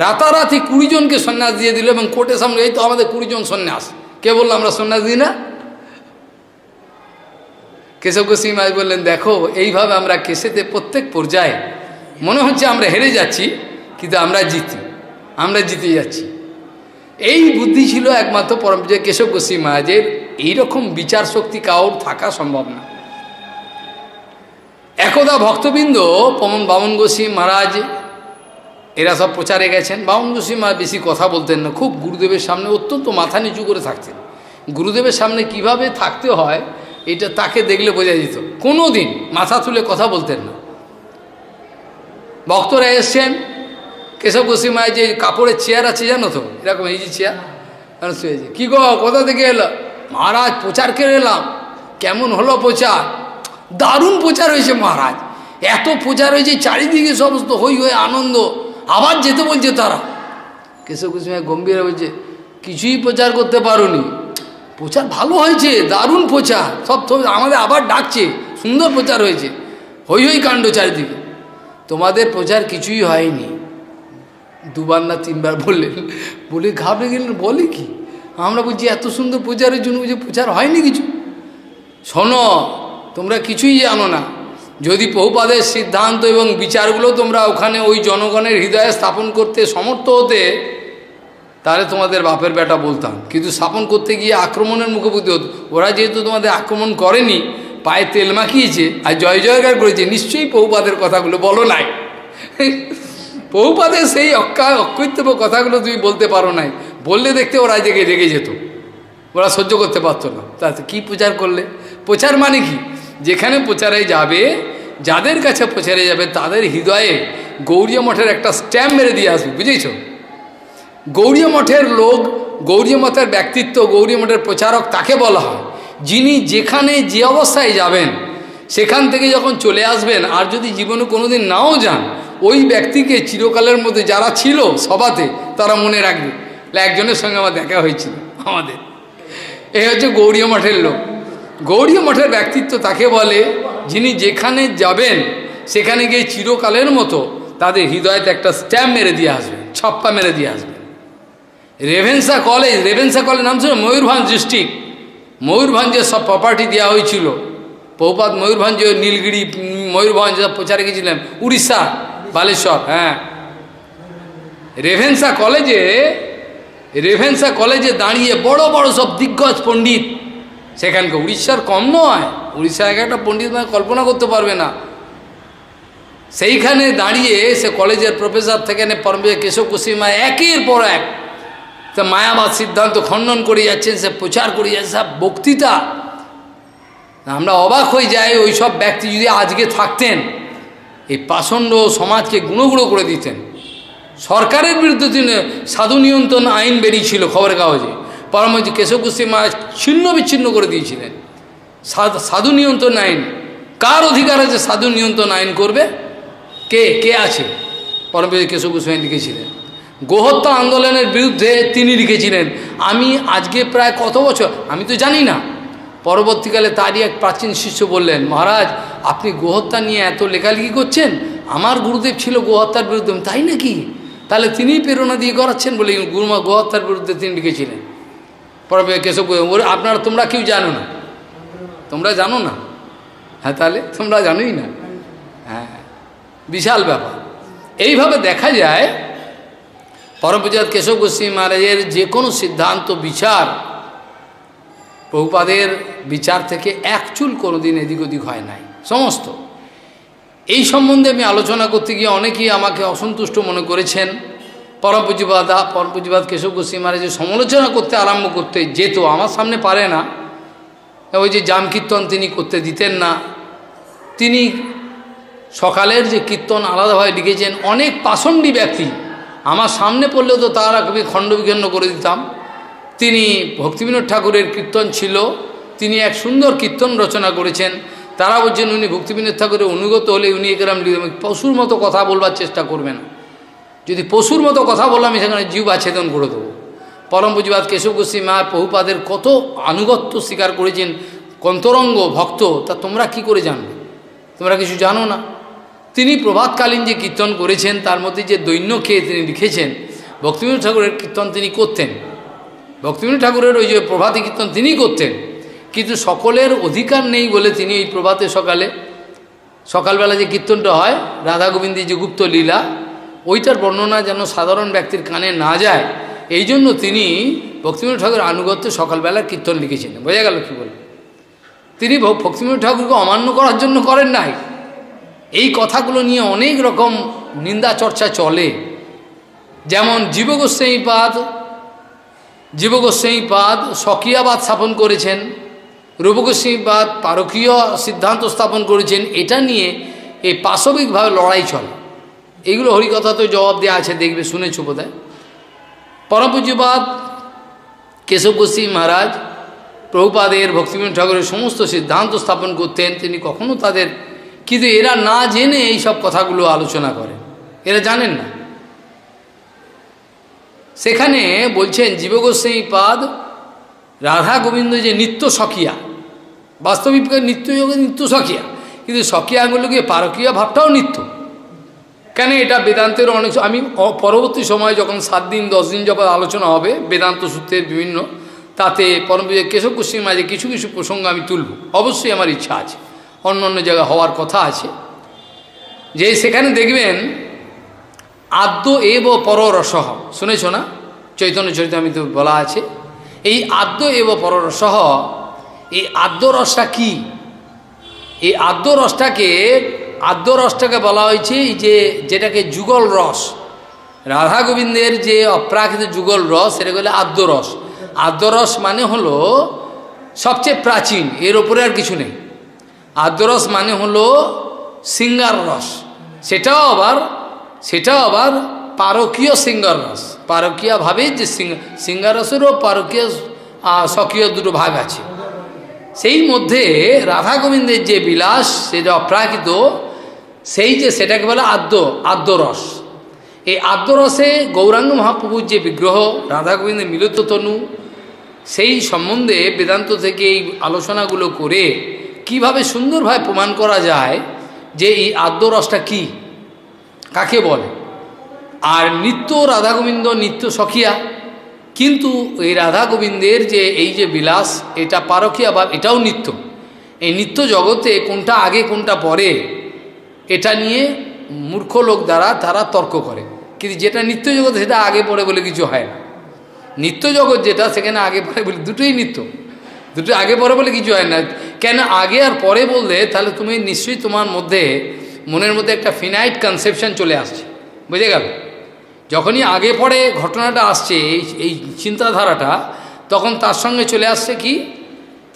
রাতারাতি 20 জনকে সন্ন্যাস দিয়ে দিল, এবং কোর্টের সামনে এই তো আমাদের 20 জন সন্ন্যাস। কে বললো আমরা সন্ন্যাস দিই না? কেশব গোস্বামী মহারাজ বললেন, দেখো এইভাবে আমরা কেসেতে প্রত্যেক পর্যায়ে মনে হচ্ছে আমরা হেরে যাচ্ছি, কিন্তু আমরা জিতে যাচ্ছি। এই বুদ্ধি ছিল একমাত্র পরমপূজ্য কেশব গোস্বামী মহারাজের। এইরকম বিচার শক্তি কাউর থাকা সম্ভব না। একদা ভক্তবৃন্দ বামন গোস্বামী মহারাজ এরা সব প্রচারে গেছেন। বামন গোস্বামী মহারাজ বেশি কথা বলতেন না, খুব গুরুদেবের সামনে অত্যন্ত মাথা নিচু করে থাকতেন। গুরুদেবের সামনে কিভাবে থাকতে হয় এটা তাকে দেখলে বোঝা যেত। কোনো দিন মাথা তুলে কথা বলতেন না। ভক্তরা এসছেন, কেশব গোস্বামী মহারাজ যে কাপড়ের চেয়ার আছে জানো তো, এরকম এই যে চেয়ার, শুয়েছে। কী গো, কোথা থেকে এলো? মহারাজ প্রচার করে এলাম। কেমন হলো প্রচার? দারুণ প্রচার হয়েছে মহারাজ, এত প্রচার হয়েছে, চারিদিকে সমস্ত হই হয়ে আনন্দ, আবার যেতে বলছে তারা। কেশব গোস্বামী গম্ভীর বলছে, কিছুই প্রচার করতে পারোনি, প্রচার ভালো হয়েছে, দারুণ প্রচার, সব আমাদের আবার ডাকছে, সুন্দর প্রচার হয়েছে, হই হই কাণ্ড চারিদিকে। তোমাদের প্রচার কিছুই হয়নি। 2বার না 3বার বললেন, বলে ঘাবড়ে গেলেন। বলে কি? আমরা বলছি এত সুন্দর প্রচারের জন্য বুঝে প্রচার হয়নি কিছু। শোনো, তোমরা কিছুই জানো না। যদি প্রভুপাদের সিদ্ধান্ত এবং বিচারগুলো তোমরা ওখানে ওই জনগণের হৃদয়ে স্থাপন করতে সমর্থ হতে, তাহলে তোমাদের বাপের বেটা বলতাম। কিন্তু স্থাপন করতে গিয়ে আক্রমণের মুখোমুখি হতো। ওরা যেহেতু তোমাদের আক্রমণ করেনি, পায়ে তেল মাখিয়েছে আর জয় জয়গার করেছে, নিশ্চয়ই প্রভুপাদের কথাগুলো বলো নাই। প্রভুপাদের সেই অকৃতব্য কথাগুলো তুমি বলতে পারো নাই, বললে দেখতে ওরা রেগে যেত, ওরা সহ্য করতে পারতো না। তাতে কি প্রচার করলে? প্রচার মানে কি? যেখানে প্রচারে যাবে, যাদের কাছে প্রচারে যাবে, তাদের হৃদয়ে গৌড়ীয় মঠের একটা স্ট্যাম্প মেরে দিয়ে আসবে, বুঝেছ? গৌড়ীয় মঠের লোক, গৌড়ীয় মঠের ব্যক্তিত্ব, গৌড়ীয় মঠের প্রচারক তাকে বলা হয়, যিনি যেখানে যে অবস্থায় যাবেন সেখান থেকে যখন চলে আসবেন, আর যদি জীবনে কোনোদিন নাও যান, ওই ব্যক্তিকে চিরকালের মধ্যে যারা ছিল সভাতে তারা মনে রাখবে। একজনের সঙ্গে আমার দেখা হয়েছিল আমাদের, এই হচ্ছে গৌড়ীয় মঠের লোক। গৌড়ীয় মঠের ব্যক্তিত্ব তাকে বলে, যিনি যেখানে যাবেন সেখানে গিয়ে চিরকালের মতো তাদের হৃদয়তে একটা স্ট্যাম্প মেরে দিয়ে আসবেন, ছাপ্পা মেরে দিয়ে আসবেন। রেভেন্সা কলেজ নাম ছিল ময়ূরভঞ্জ ডিস্ট্রিক্ট। ময়ূরভঞ্জের সব প্রপার্টি দেওয়া হয়েছিল। প্রভুপাদ ময়ূরভঞ্জ, নীলগিরি, ময়ূরভঞ্জ প্রচারে গেছিলেন, উড়িষ্যা, বালেশ্বর। হ্যাঁ, রেভেন্সা কলেজে রেভেন্সা কলেজে দাঁড়িয়ে বড় বড় সব দিগ্গজ পণ্ডিত, সেখানকে উড়িষ্যার কম নয়, উড়িষ্যার এক একটা পণ্ডিত মানে কল্পনা করতে পারবে না, সেইখানে দাঁড়িয়ে সে কলেজের প্রফেসর থেকে পরমবিদ্যা কেশব গোস্বামী একের পর এক তা মায়াবাদ সিদ্ধান্ত খণ্ডন করে যাচ্ছেন, সে প্রচার করে যাচ্ছে, সব বক্তৃতা। আমরা অবাক হয়ে যাই, ওই সব ব্যক্তি যদি আজকে থাকতেন এই পাষণ্ড সমাজকে গুঁড়ো করে দিতেন। সরকারের বিরুদ্ধে তিনি সাধু নিয়ন্ত্রণ আইন বেরিয়েছিল খবরের কাগজে, পরমহংস কেশব গোস্বামী মহারাজ ছিন্ন বিচ্ছিন্ন করে দিয়েছিলেন সাধু নিয়ন্ত্রণ আইন। কার অধিকার আছে সাধু নিয়ন্ত্রণ আইন করবে? কে আছে? পরমহংস কেশব গোস্বামী লিখেছিলেন। গোহত্যা আন্দোলনের বিরুদ্ধে তিনি লিখেছিলেন। আমি আজকে প্রায় কত বছর আমি তো জানি না, পরবর্তীকালে তারই এক প্রাচীন শিষ্য বললেন, মহারাজ আপনি গোহত্যা নিয়ে এত লেখালেখি করছেন, আমার গুরুদেব ছিল গোহত্যার বিরুদ্ধে। তাই নাকি? তাহলে তিনিই প্রেরণা দিয়ে করাচ্ছেন বলে গুরুমা গোহত্যার বিরুদ্ধে তিনি লিখেছিলেন। পরমহংস কেশব গোস্বামী আপনারা তোমরা কেউ জানো না, তোমরা জানো না? হ্যাঁ, তাহলে তোমরা জানোই না। হ্যাঁ, বিশাল ব্যাপার। এইভাবে দেখা যায় পরমপূজ্য কেশব গোস্বামী মহারাজের যে কোনো সিদ্ধান্ত বিচার প্রভুপাদের বিচার থেকে এক চুল কোনোদিন এদিক ওদিক হয় নাই সমস্ত। এই সম্বন্ধে আমি আলোচনা করতে গিয়ে অনেকেই আমাকে অসন্তুষ্ট মনে করেছেন। পরমপূজ্যপাদ কেশব গোস্বামী মহারাজের সমালোচনা করতে আরম্ভ করতে যেত, আমার সামনে পারে না। ওই যে জাম কীর্তন তিনি করতে দিতেন না, তিনি সকালের যে কীর্তন আলাদাভাবে লিখেছেন, অনেক পাষণ্ডী ব্যক্তি আমার সামনে পড়লেও তো তারা খুবই খণ্ডবিখণ্ড করে দিতাম। তিনি ভক্তিবিনোদ ঠাকুরের কীর্তন ছিল, তিনি এক সুন্দর কীর্তন রচনা করেছেন। তারা বলছেন উনি ভক্তিবিনোদ ঠাকুরের অনুগত হলে উনি এরকম পশুর মতো কথা বলবার চেষ্টা করবেন না, যদি পশুর মতো কথা বললাম আমি সেখানে জীব আচ্ছেদন করে দেবো। পরমপূজ্যপাদ কেশব গোস্বামী মা প্রভুপাদের কত আনুগত্য স্বীকার করেছেন, অন্তরঙ্গ ভক্ত, তা তোমরা কি করে জানবে? তোমরা কিছু জানো না। তিনি প্রভাতকালীন যে কীর্তন করেছেন তার মধ্যে যে দৈন্য খেয়ে তিনি লিখেছেন, ভক্তিবিনোদ ঠাকুরের কীর্তন তিনি করতেন, ভক্তিবিনোদ ঠাকুরের ওই যে প্রভাতী কীর্তন তিনি করতেন, কিন্তু সকলের অধিকার নেই বলে তিনি এই প্রভাতে সকালবেলা যে কীর্তনটা হয় রাধা গোবিন্দের যে গুপ্ত লীলা, ওইটার বর্ণনা যেন সাধারণ ব্যক্তির কানে না যায়, এই জন্য তিনি ভক্তিবিনোদ ঠাকুরের আনুগত্যে সকালবেলার কীর্তন লিখেছিলেন। বোঝা গেল কী বলে? তিনি ভক্তিবিনোদ ঠাকুরকে অমান্য করার জন্য করেন নাই। এই কথাগুলো নিয়ে অনেক রকম নিন্দা চর্চা চলে। যেমন জীব গোস্বামীপাদ স্বকীয়াবাদ স্থাপন করেছেন, রূপ গোস্বামীপাদ পারকীয় সিদ্ধান্ত স্থাপন করেছেন। এটা নিয়ে এই পাশবিকভাবে লড়াই চলে। এইগুলো হরিকথা তো জবাব দেওয়া আছে, দেখবে শুনেছ বোধহয়। পরমপূজ্যপাদ কেশব গোস্বামী মহারাজ প্রভুপাদের ভক্তিবিনোদ ঠাকুরের সমস্ত সিদ্ধান্ত স্থাপন করতেন, তিনি কখনো তাদের, কিন্তু এরা না জেনে এই সব কথাগুলো আলোচনা করেন, এরা জানেন না। সেখানে বলছেন জীব গোস্বামীপাদ রাধা গোবিন্দ যে নিত্য সখিয়া, বাস্তবিক নিত্যযোগে নিত্য সখিয়া, কিন্তু সখিয়াগুলোকে পারকীয় ভাবটাও নিত্য। কেন? এটা বেদান্তের অনেক, আমি পরবর্তী সময়ে যখন 7 দিন 10 দিন যখন আলোচনা হবে বেদান্ত সূত্রের বিভিন্ন, তাতে পরমপূজ্য কেশব গোস্বামী মাঝে কিছু কিছু প্রসঙ্গ আমি তুলব, অবশ্যই আমার ইচ্ছা আছে, অন্য জায়গায় হওয়ার কথা আছে। যে সেখানে দেখবেন আদ্য এব পররসহ, শুনেছ না? চৈতন্য চরিতামৃতে বলা আছে এই আদ্য এব পররসহ। এই আদ্য রসটা কি? এই আদ্য রসটাকে বলা হয়েছে এই যেটাকে যুগল রস, রাধা গোবিন্দের যে অপ্রাকৃত যুগল রস, এটা বলে আদ্য রস। আদ্য রস মানে হলো সবচেয়ে প্রাচীন, এর ওপরে আর কিছু নেই। আদ্য রস মানে হলো সিঙ্গার রস, সেটাও আবার পারকীয় সিঙ্গার রস। পারকীয়ভাবে যে সিঙ্গার রসেরও পারকীয় স্বকীয় দুটো ভাগ আছে। সেই মধ্যে রাধা গোবিন্দের যে বিলাস সেটা অপ্রাকৃত, সেটাকে বলে আদ্য রস। এই আদ্য রসে গৌরাঙ্গ মহাপ্রভুর যে বিগ্রহ রাধা গোবিন্দের মিলিত তনু, সেই সম্বন্ধে বেদান্ত থেকে এই আলোচনাগুলো করে কিভাবে সুন্দরভাবে প্রমাণ করা যায় যে এই আদ্য রসটা কী, কাকে বলে। আর নিত্য রাধা গোবিন্দ নিত্য সখিয়া, কিন্তু এই রাধা গোবিন্দের যে এই যে বিলাস, এটা পারকীয়া ভাব, এটাও নিত্য। এই নিত্য জগতে কোনটা আগে কোনটা পরে এটা নিয়ে মূর্খ লোক দ্বারা তারা তর্ক করে, কিন্তু যেটা নিত্য জগতে সেটা আগে পরে বলে কিছু হয় না। নিত্য জগৎ যেটা, সেখানে আগে পরে বলি দুটোই নিত্য, দুটো আগে পরে বলে কিছু হয় না। কেন আগে আর পরে বললে তাহলে তুমি নিশ্চয়ই তোমার মধ্যে মনের মধ্যে একটা ফিনাইট কনসেপশন চলে আসছে, বুঝে গেল? যখনই আগে পরে ঘটনাটা আসছে এই চিন্তাধারাটা, তখন তার সঙ্গে চলে আসছে কি,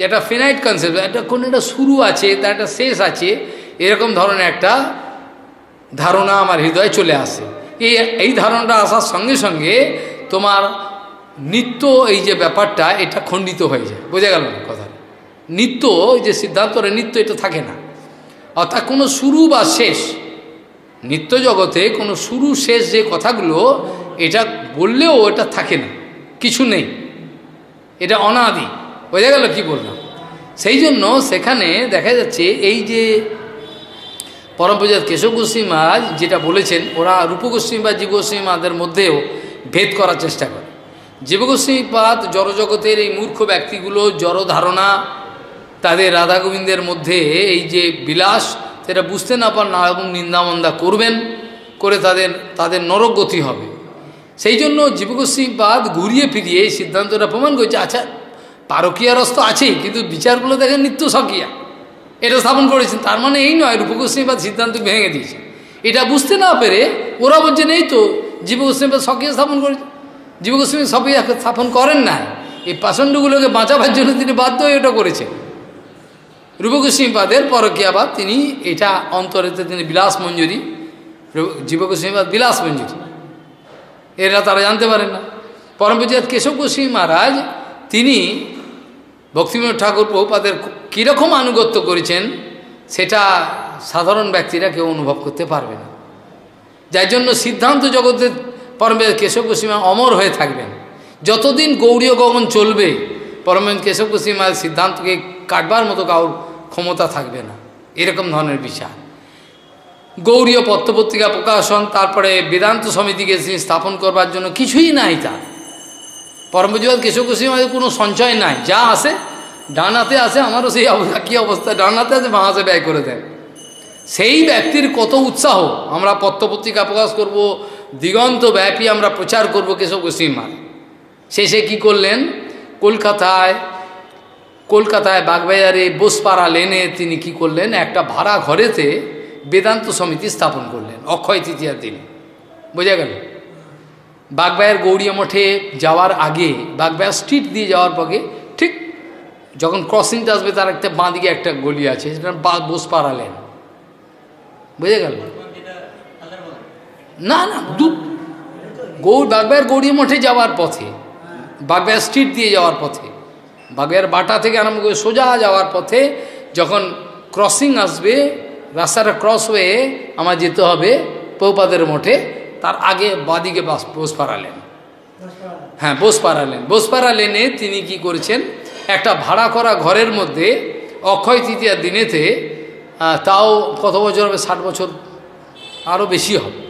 একটা ফিনাইট কনসেপ্ট, একটা কোনো একটা শুরু আছে, তার একটা শেষ আছে, এরকম ধরনের একটা ধারণা আমার হৃদয়ে চলে আসে। এই ধারণাটা আসার সঙ্গে সঙ্গে তোমার নিত্য এই যে ব্যাপারটা, এটা খণ্ডিত হয়ে যায়, বোঝা গেল না কথা? নিত্য এই যে সিদ্ধান্তরে নিত্য এটা থাকে না, অর্থাৎ কোনো শুরু বা শেষ, নিত্য জগতে কোনো শুরু শেষ যে কথাগুলো, এটা বললেও এটা থাকে না, কিছু নেই, এটা অনাদি, বোঝা গেল কি বললাম? সেই জন্য সেখানে দেখা যাচ্ছে এই যে পরমপূজ্য কেশব গোস্বামী মহারাজ যেটা বলেছেন, ওরা রূপ গোস্বামী বা জীব গোস্বামী মহারাজের মধ্যেও ভেদ করার চেষ্টা করে। জীব গোস্বামীপাদ জড়জগতের এই মূর্খ ব্যক্তিগুলো জড় ধারণা, তাদের রাধা গোবিন্দের মধ্যে এই যে বিলাস, সেটা বুঝতে না পার না এবং নিন্দামন্দা করবেন, করে তাদের নরক গতি হবে। সেই জন্য জীব গোস্বামীপাদ ঘুরিয়ে ফিরিয়ে এই সিদ্ধান্তটা প্রমাণ করছে, আচ্ছা পারকীয়া রস তো আছেই, কিন্তু বিচারগুলো দেখেন নিত্য স্বকীয়া, এটা স্থাপন করেছেন। তার মানে এই নয় রূপ গোস্বামীপাদ সিদ্ধান্ত ভেঙে দিয়েছে, এটা বুঝতে না পেরে ওরা বলছেন এই তো জীব গোস্বামীপাদ স্বকীয়া স্থাপন করেছে। জীব গোস্বামী স্বকীয়া স্থাপন করেন না, এই পাষণ্ডগুলোকে বাঁচাবার জন্য তিনি বাধ্য হয়ে এটা করেছেন। রূপ গোস্বামীপাদের পরকীয়াবাদ, তিনি এটা অন্তরেতে তিনি বিলাস মঞ্জুরি, জীব গোস্বামীপাদ বিলাস মঞ্জুরি, এরা তারা জানতে পারেন না। পরমপূজ্য কেশব গোস্বামী মহারাজ তিনি ভক্তিবিনোদ ঠাকুর প্রভুপাদের কীরকম আনুগত্য করেছেন, সেটা সাধারণ ব্যক্তিরা কেউ অনুভব করতে পারবে না। যার জন্য সিদ্ধান্ত জগতের পরমপূজ্য কেশব গোস্বামী অমর হয়ে থাকবেন। যতদিন গৌড়ীয় গগন চলবে, পরমপূজ্য কেশব গোস্বামী মহারাজ সিদ্ধান্তকে কাটবার মতো কারোর ক্ষমতা থাকবে না, এরকম ধরনের বিচার। গৌড়ীয় পত্রপত্রিকা প্রকাশন, তারপরে বেদান্ত সমিতিকে স্থাপন করবার জন্য কিছুই নাই তার। পরমপূজ্য কেশব গোস্বামী মহারাজের কোনো সঞ্চয় নাই, যা আসে ডান হাতে আসে, আমারও সেই অবস্থা, কী অবস্থা, ডান হাতে আসে বাঁ হাতে ব্যয় করে দেন। সেই ব্যক্তির কত উৎসাহ, আমরা পত্রপত্রিকা প্রকাশ করব, দিগন্ত ব্যাপী আমরা প্রচার করব কেশব গোস্বামী মহারাজ। শেষে কী করলেন, কলকাতায় বাগবাজারে বোসপাড়া লেনে তিনি কি করলেন, একটা ভাড়া ঘরেতে বেদান্ত সমিতি স্থাপন করলেন অক্ষয় তৃতীয়ার দিনে, বোঝা গেল? বাগবাজার গৌড়ীয় মঠে যাওয়ার আগে, বাগবাজার স্ট্রিট দিয়ে যাওয়ার পরে ঠিক যখন ক্রসিংটা আসবে, তার একটা বাঁ দিকে একটা গলি আছে, সেটা বোসপাড়া লেন, বুঝে গেল? না না, বাগবাজার গৌড়ীয় মঠে যাওয়ার পথে, বাগবাজার স্ট্রিট দিয়ে যাওয়ার পথে, বাগবাজার বাটা থেকে আরম্ভ করে সোজা যাওয়ার পথে যখন ক্রসিং আসবে, রাস্তাটা ক্রস হয়ে আমার যেতে হবে প্রভুপাদের মঠে, তার আগে বাদিকে বোসপাড়া লেন, হ্যাঁ বোসপাড়া লেনে তিনি কি করেছেন, একটা ভাড়া করা ঘরের মধ্যে অক্ষয় তৃতীয়ার দিনেতে, তাও কত বছর হবে, 60 বছর আরও বেশি হবে,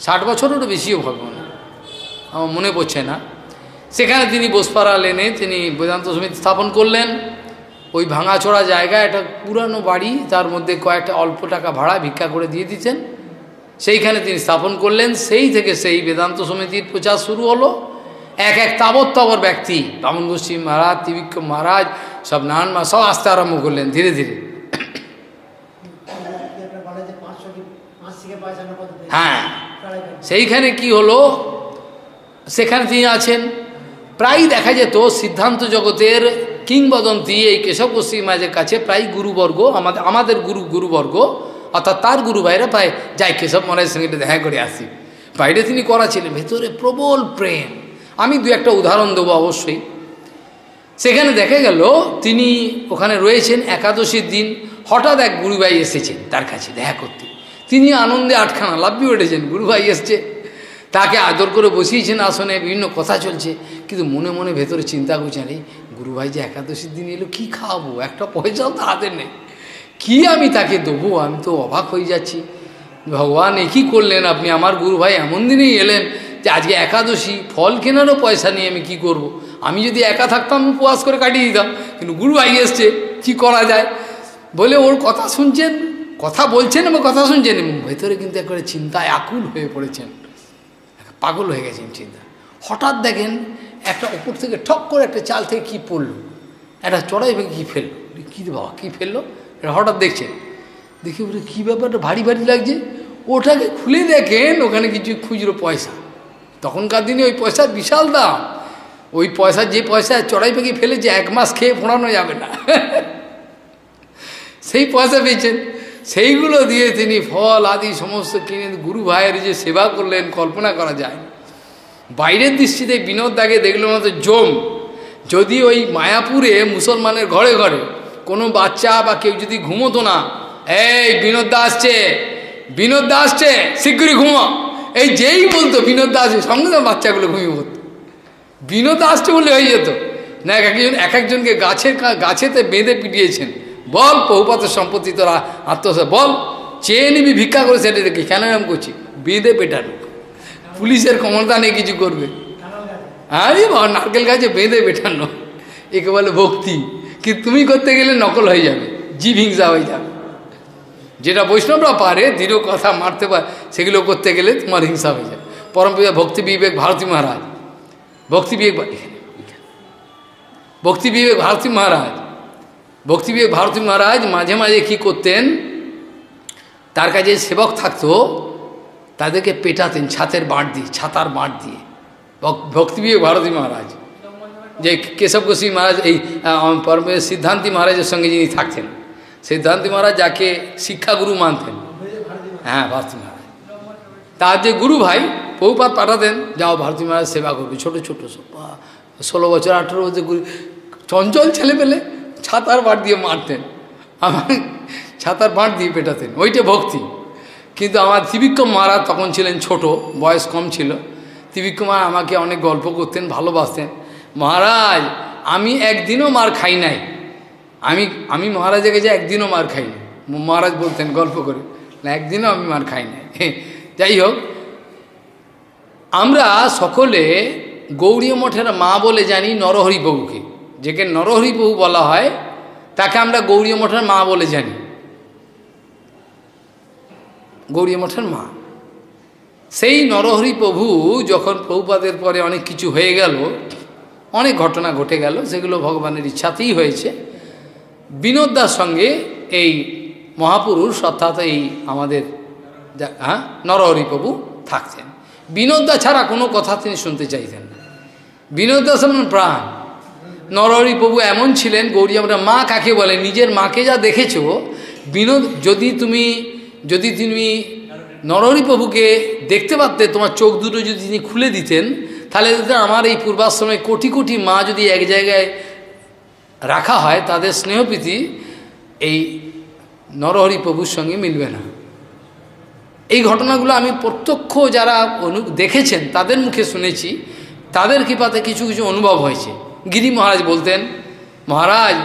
60 বছরেরও বেশিও হবে মনে, আমার মনে পড়ছে না। সেখানে তিনি বোসপাড়া লেনে তিনি বেদান্ত সমিতি স্থাপন করলেন। ওই ভাঙাচোরা জায়গায় একটা পুরানো বাড়ি, তার মধ্যে কয়েকটা অল্প টাকা ভাড়া ভিক্ষা করে দিয়ে দিতেন, সেইখানে তিনি স্থাপন করলেন। সেই থেকে সেই বেদান্ত সমিতির প্রচার শুরু হলো। এক তাবর ব্যক্তি, বামন গোস্বামী মহারাজ, ত্রিবিক্রম মহারাজ, সব নারায়ণ মা, সব আসতে আরম্ভ করলেন ধীরে ধীরে। হ্যাঁ, সেইখানে কি হলো, সেখানে তিনি আছেন। প্রায় দেখা যেত সিদ্ধান্ত জগতের কিংবদন্তি এই কেশব গোস্বামী মহারাজের কাছে প্রায় গুরুবর্গ, আমাদের গুরুবর্গ অর্থাৎ তার গুরু ভাইরা প্রায় যাই কেশব মহারাজের সঙ্গে দেখা করে আসি। বাইরে তিনি করা ছিলেন, ভেতরে প্রবল প্রেম। আমি দু একটা উদাহরণ দেবো অবশ্যই। সেখানে দেখা গেল তিনি ওখানে রয়েছেন, একাদশীর দিন হঠাৎ এক গুরুভাই এসেছেন তার কাছে দেখা করতে। তিনি আনন্দে আটখানা লাফিয়ে উঠেছেন, গুরুভাই এসছে, তাকে আদর করে বসিয়েছেন আসনে, বিভিন্ন কথা চলছে, কিন্তু মনে মনে ভেতরে চিন্তা করছেন, এই গুরুভাই যে একাদশীর দিন এলো, কী খাওয়াবো, একটা পয়সাও তো হাতে নেই, কী আমি তাকে দেবো, আমি তো অবাক হয়ে যাচ্ছি। ভগবান এ কী করলেন আপনি, আমার গুরুভাই এমন দিনেই এলেন যে আজকে একাদশী, ফল কেনারও পয়সা নিয়ে আমি কি করব। আমি যদি একা থাকতাম উপবাস করে কাটিয়ে দিতাম, কিন্তু গুরুভাই এসছে, কি করা যায় বলে ওর কথা শুনছেন, কথা বলছেন এবং কথা শুনছেন, ভেতরে কিন্তু একবারে চিন্তায় আকুল হয়ে পড়েছেন, পাগল হয়ে গেছেন চিন্তা। হঠাৎ দেখেন একটা উপর থেকে ঠক করে একটা চাল থেকে কী পড়লো, একটা চড়াই ভেঙে কী ফেললো, কী রে বাবা কী ফেললো, এটা হঠাৎ দেখছেন, দেখে বলে কী ব্যাপারটা ভারী ভারী লাগছে, ওটাকে খুলে দেখেন ওখানে কিছু খুচরো পয়সা। তখনকার দিনে ওই পয়সার বিশাল দাম, ওই পয়সা যে পয়সা চড়াই ভেঙে ফেলেছে 1 মাস খেয়ে ফোড়ানো যাবে না সেই পয়সা পেয়েছেন, সেইগুলো দিয়ে তিনি ফল আদি সমস্ত কিনে গুরু ভাইয়ের যে সেবা করলেন কল্পনা করা যায়। বাইরের দৃষ্টিতে বিনোদ দাকে দেখলো মতো জম, যদি ওই মায়াপুরে মুসলমানের ঘরে ঘরে কোনো বাচ্চা বা কেউ যদি ঘুমোতো না, এই বিনোদ দা আসছে, বিনোদ দা আসছে শীঘ্রই ঘুমো, এই যেই বলতো বিনোদ দা আসছে সঙ্গে সঙ্গে বাচ্চাগুলো ঘুমিয়ে পড়তো, বিনোদ দা আসছে বলে হয়ে যেত না। এক একজনকে গাছেতে বেঁধে পিটিয়েছেন, বল বহুপাতের সম্পত্তি তোরা আত্মসাৎ বল, চেয়ে নিবি ভিক্ষা করে সেটা দেখি, কেন এরকম করছি, বেঁধে পেটানো, পুলিশের ক্ষমতা নেই কিছু করবে, আরে নারকেল গাছে বেঁধে পেটানো, একে বলে ভক্তি। কিন্তু তুমি করতে গেলে নকল হয়ে যাবে, জীব হিংসা হয়ে যাবে। যেটা বৈষ্ণবরা পারে দৃঢ় কথা মারতে পারে, সেগুলো করতে গেলে তোমার হিংসা হয়ে যায়। পরমপিতা ভক্তি বিবেক ভারতী মহারাজ, ভক্তি বিবেক ভারতী মহারাজ, ভক্তি বিবেক ভারতী মহারাজ মাঝে মাঝে কী করতেন, তার কাছে সেবক থাকতো, তাদেরকে পেটাতেন ছাতার বাঁট দিয়ে। ভক্তি বিবেক ভারতী মহারাজ, যে কেশব গোস্বামী মহারাজ, এই সিদ্ধান্তী মহারাজের সঙ্গে যিনি থাকতেন, সিদ্ধান্তী মহারাজ যাকে শিক্ষাগুরু মানতেন, হ্যাঁ ভারতী মহারাজ, তার যে গুরু ভাই বহুপাত পাঠাতেন, যাও ভারতী মহারাজ সেবা করবে, ছোটো ছোটো 16 বছর 18 বছর গুরু, চঞ্চল ছেলে পেলে ছাতার বাঁট দিয়ে মারতেন, আমার ছাতার বাঁট দিয়ে পেটাতেন, ওইটা ভক্তি। কিন্তু আমার ত্রিবিক্রম মহারাজ তখন ছিলেন ছোট, বয়স কম ছিল, ত্রিবিক্রম আমাকে অনেক গল্প করতেন, ভালোবাসতেন। মহারাজ আমি একদিনও মার খাই নাই, আমি মহারাজের কাছে একদিনও মার খাই নাই, মহারাজ বলতেন গল্প করে, না একদিনও আমি মার খাই নাই। যাই হোক, আমরা সকলে গৌড়ীয় মঠের মা বলে জানি নরহরি প্রভুকে, যেকে নরহরি প্রভু বলা হয় তাকে আমরা গৌড়ীয় মঠের মা বলে জানি, গৌড়ীয় মঠের মা। সেই নরহরি প্রভু যখন প্রভুপাদের পরে অনেক কিছু হয়ে গেল, অনেক ঘটনা ঘটে গেল, সেগুলো ভগবানের ইচ্ছাতেই হয়েছে। বিনোদ দার সঙ্গে এই মহাপুরুষ অর্থাৎ এই আমাদের নরহরি প্রভু থাকতেন। বিনোদ দা ছাড়া কোনো কথা তিনি শুনতে চাইতেন না, বিনোদ দা যেমন প্রাণ। নরহরি প্রভু এমন ছিলেন, গৌরী আমরা মা কাকে বলে, নিজের মাকে যা দেখেছো বিনোদ, যদি তুমি নরহরি প্রভুকে দেখতে পারতে, তোমার চোখ দুটো যদি তিনি খুলে দিতেন, তাহলে আমার এই পূর্বাশ্রমে কোটি কোটি মা যদি এক জায়গায় রাখা হয়, তাদের স্নেহপ্রীতি এই নরহরি প্রভুর সঙ্গে মিলবে না। এই ঘটনাগুলো আমি প্রত্যক্ষ যারা দেখেছেন তাদের মুখে শুনেছি, তাদের কৃপাতে কিছু কিছু অনুভব হয়েছে। গিরি মহারাজ বলতেন, মহারাজ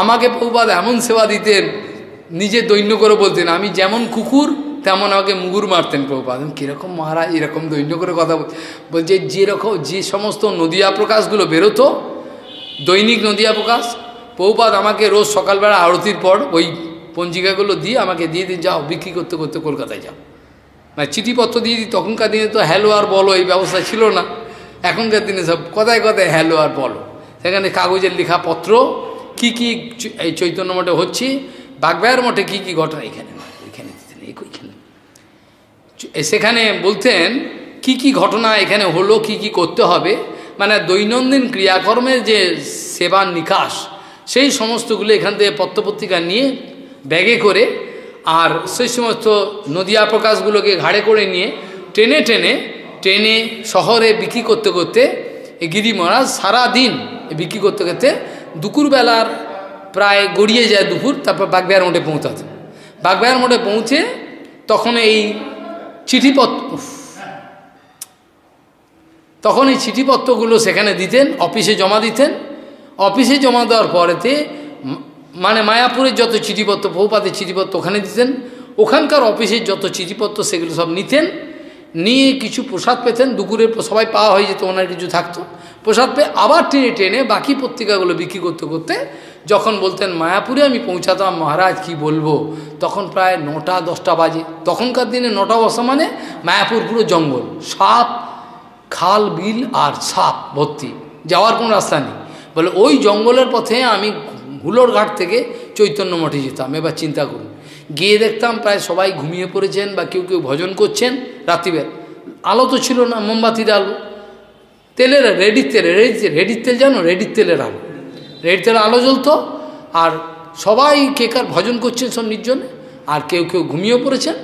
আমাকে প্রভুপাদ এমন সেবা দিতেন, নিজে দৈন্য করে বলতেন, আমি যেমন কুকুর তেমন আমাকে মুগুর মারতেন প্রভুপাদ। কীরকম মহারাজ এরকম দৈন্য করে কথা বলছে, যেরকম যে সমস্ত নদিয়া প্রকাশগুলো বেরোতো, দৈনিক নদিয়া প্রকাশ, প্রভুপাদ আমাকে রোজ সকালবেলা আরতির পর ওই পঞ্জিকাগুলো দিয়ে আমাকে দিয়ে দিন, যাও বিক্রি করতে করতে কলকাতায় যাও, মানে চিঠিপত্র দিয়ে দিই। তখনকার দিনে তো হ্যালো আর বলো এই ব্যবস্থা ছিল না, এখনকার দিনে সব কথায় কথায় হ্যালো আর বলো। সেখানে কাগজের লেখা পত্র কী কী এই চৈতন্য মঠে হচ্ছে, বাগবায়ের মঠে কী কী ঘটনা, এখানে দিতেন, এইখানে সেখানে বলতেন কি কি ঘটনা এখানে হলো, কি কি করতে হবে, মানে দৈনন্দিন ক্রিয়াকর্মের যে সেবার নিকাশ, সেই সমস্তগুলো এখান থেকে পত্রপত্রিকা নিয়ে ব্যাগে করে, আর সেই সমস্ত নদিয়া প্রকাশগুলোকে ঘাড়ে করে নিয়ে ট্রেনে শহরে বিক্রি করতে করতে এই গিরি মহারাজ সারাদিন বিক্রি করতে করতে দুপুরবেলার প্রায় গড়িয়ে যায় দুপুর, তারপর বাগবায়ার মোড়ে পৌঁছাতেন। বাগবায়ার মোড়ে পৌঁছে তখন এই চিঠিপত্রগুলো সেখানে দিতেন, অফিসে জমা দিতেন। অফিসে জমা দেওয়ার পরেতে মানে মায়াপুরের যত চিঠিপত্র, বহুপাতের চিঠিপত্র ওখানে দিতেন, ওখানকার অফিসের যত চিঠিপত্র সেগুলো সব নিতেন, নিয়ে কিছু প্রসাদ পেতেন, দুপুরে সবাই পাওয়া হয়ে যেত, ওনার কিছু থাকতো, প্রসাদ পেয়ে আবার টেনে বাকি পত্রিকাগুলো বিক্রি করতে করতে যখন বলতেন মায়াপুরে আমি পৌঁছাতাম, মহারাজ কি বলবো, তখন প্রায় 9টা 10টা বাজে। তখনকার দিনে 9টা বসা মানে মায়াপুর পুরো জঙ্গল, সাপ, খাল বিল আর সাপ ভর্তি, যাওয়ার কোনো রাস্তা নেই। বলে ওই জঙ্গলের পথে আমি হুলোর ঘাট থেকে চৈতন্য মঠে যেতাম। এবার চিন্তা করুন, গিয়ে দেখতাম প্রায় সবাই ঘুমিয়ে পড়েছেন বা কেউ কেউ ভজন করছেন রাত্রিবেলা। আলো তো ছিল না, মোমবাতির আলো, তেলের রেডির তেল জানো, রেডির তেলের আলো, রেডির তেলের আলো জ্বলতো। আর সবাই কে কার ভজন করছেন সব নির্জনে, আর কেউ কেউ ঘুমিয়ে পড়েছেন।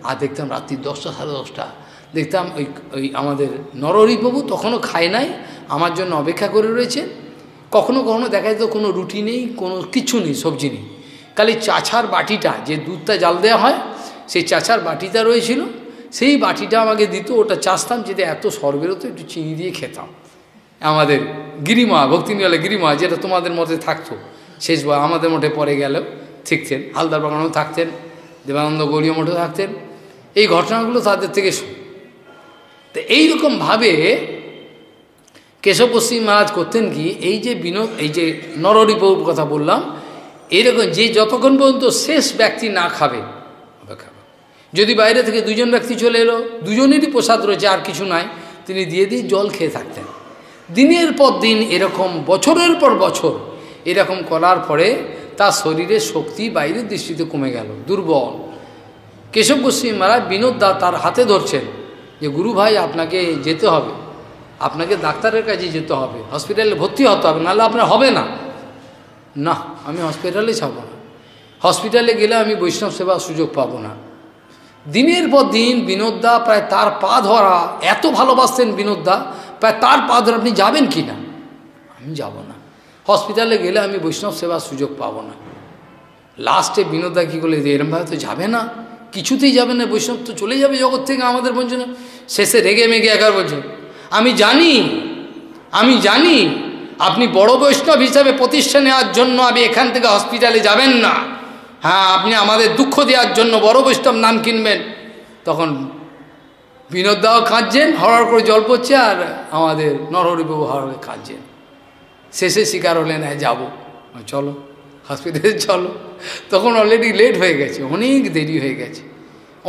আর দেখতাম রাত্রি 10টা সাড়ে 10টা দেখতাম ওই আমাদের নরহরিপ্রভু তখনও খায় নাই, আমার জন্য অপেক্ষা করে রয়েছে। কখনো কখনো দেখা যেত কোনো রুটি নেই, কোনো কিছু নেই, সবজি নেই, খালি চাছার বাটিটা, যে দুধটা জাল দেওয়া হয় সেই চাছার বাটিটা রয়েছিল, সেই বাটিটা আমাকে দিত, ওটা চাষতাম, যেটা এত সর বেরোতো, একটু চিনি দিয়ে খেতাম। আমাদের গিরিমা, ভক্তিনিওয়ালা গিরিমা, যেটা তোমাদের মধ্যে থাকতো, শেষ আমাদের মঠে পরে গেলেও শিখতেন, হালদার বাগানেও থাকতেন, দেবানন্দ গৌরীয় মঠেও থাকতেন। এই ঘটনাগুলো তাদের থেকে শুন। তো এইরকমভাবে কেশব গোস্বামী মহারাজ করতেন কি, এই যে বিনোদ, এই যে নরহরিপ্রভুর কথা বললাম, এইরকম যে যতক্ষণ পর্যন্ত শেষ ব্যক্তি না খাবে অপেক্ষা। যদি বাইরে থেকে দুজন ব্যক্তি চলে এলো, দুজনেরই প্রসাদ রয়েছে, আর কিছু নাই, তিনি দিয়ে জল খেয়ে থাকতেন দিনের পর দিন। এরকম বছরের পর বছর এরকম করার পরে তার শরীরের শক্তি বাইরের দৃষ্টিতে কমে গেল, দুর্বল। কেশব গোস্বামী মহারাজ বিনোদ দা তার হাতে ধরছেন যে গুরু ভাই আপনাকে যেতে হবে, আপনাকে ডাক্তারের কাছে যেতে হবে, হসপিটালে ভর্তি হতে হবে, নাহলে আপনার হবে না। না, আমি হসপিটালে যাব না, হসপিটালে গেলে আমি বৈষ্ণব সেবার সুযোগ পাবো না। দিনের পর দিন বিনোদদা প্রায় তার পা ধরা, এত ভালোবাসতেন বিনোদদা, প্রায় তার পা ধরা, আপনি যাবেন কি না? আমি যাব না, হসপিটালে গেলে আমি বৈষ্ণব সেবার সুযোগ পাবো না। লাস্টে বিনোদদা কী করলে, এরমভাবে তো যাবে না, কিছুতেই যাবে না, বৈষ্ণব তো চলে যাবে জগৎ থেকে আমাদের বঞ্চনা। শেষে রেগে মেগে 11 বছর, আমি জানি আপনি বড় বৈষ্ণব হিসাবে প্রতিষ্ঠা নেওয়ার জন্য আমি এখান থেকে হসপিটালে যাবেন না, হ্যাঁ আপনি আমাদের দুঃখ দেওয়ার জন্য বড় বৈষ্ণব নাম কিনবেন। তখন বিনোদদাও কাঁদছেন, হড়ার করে জল পড়ছে, আর আমাদের নরহরিপ্রভু হড়ারে কাঁদছেন। শেষে স্বীকার হলেন, হ্যাঁ যাবো, চলো হসপিটালে চলো। তখন অলরেডি লেট হয়ে গেছে, অনেক দেরি হয়ে গেছে,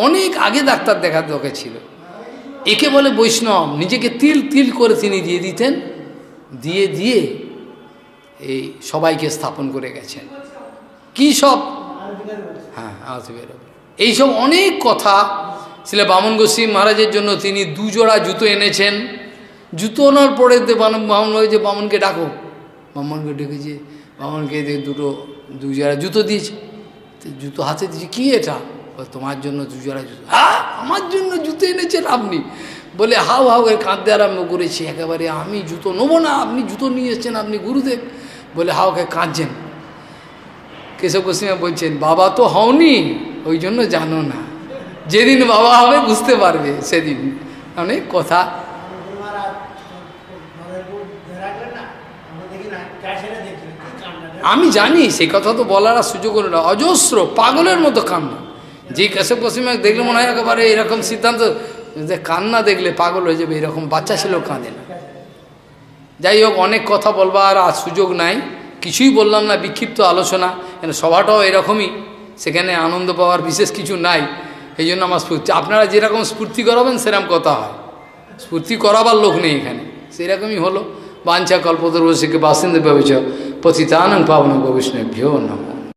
অনেক আগে ডাক্তার দেখার দরকার ছিল। একে বলে বৈষ্ণব, নিজেকে তিল তিল করে তিনি দিয়ে দিতেন, দিয়ে এই সবাইকে স্থাপন করে গেছেন। কি সব, হ্যাঁ এইসব অনেক কথা। ছিল বামন গোস্বামী মহারাজের জন্য তিনি 2 জোড়া জুতো এনেছেন। জুতো ওনার পরে বামন যে বামনকে ডাকো, বামনকে ডেকেছে, বামনকে 2 জোড়া জুতো দিয়েছে, জুতো হাতে দিয়েছে। কি এটা? তোমার জন্য 2 জোড়া জুতো। হ্যাঁ, আমার জন্য জুতো এনেছেন আপনি? বলে হাউ করে কাঁদতে আরম্ভ করেছে একেবারে, আমি জুতো নেবো না, আপনি জুতো নিয়ে এসেছেন, আপনি গুরুদেব। বলে হাওকে কাঁদছেন। কেশব গোস্বামী বলছেন, বাবা তো হওনি, ওই জন্য জানো না, যেদিন বাবা হবে বুঝতে পারবে সেদিন। অনেক কথা আমি জানি, সেই কথা তো বলার আর সুযোগ হলো না। অজস্র পাগলের মতো কান্না, যে কেশব গোস্বামী দেখলে মনে হয় একেবারে এরকম সিদ্ধান্ত যে কান্না দেখলে পাগল হয়ে যাবে, এরকম বাচ্চা ছিল কাঁদে না। যাই হোক, অনেক কথা বলবার আর সুযোগ নাই, কিছুই বললাম না, বিক্ষিপ্ত আলোচনা, কেন সভাটাও এরকমই, সেখানে আনন্দ পাওয়ার বিশেষ কিছু নাই। এই জন্য আমার স্ফূর্তি, আপনারা যেরকম স্ফূর্তি করাবেন সেরকম কথা হয়, স্ফূর্তি করাবার লোক নেই এখানে, সেরকমই হলো। বাঞ্ছা কল্পতরুশ্চিকে বাসিন্দে ভবেচ পতিতানাং পাবন বৈষ্ণবেভ্যো নমঃ।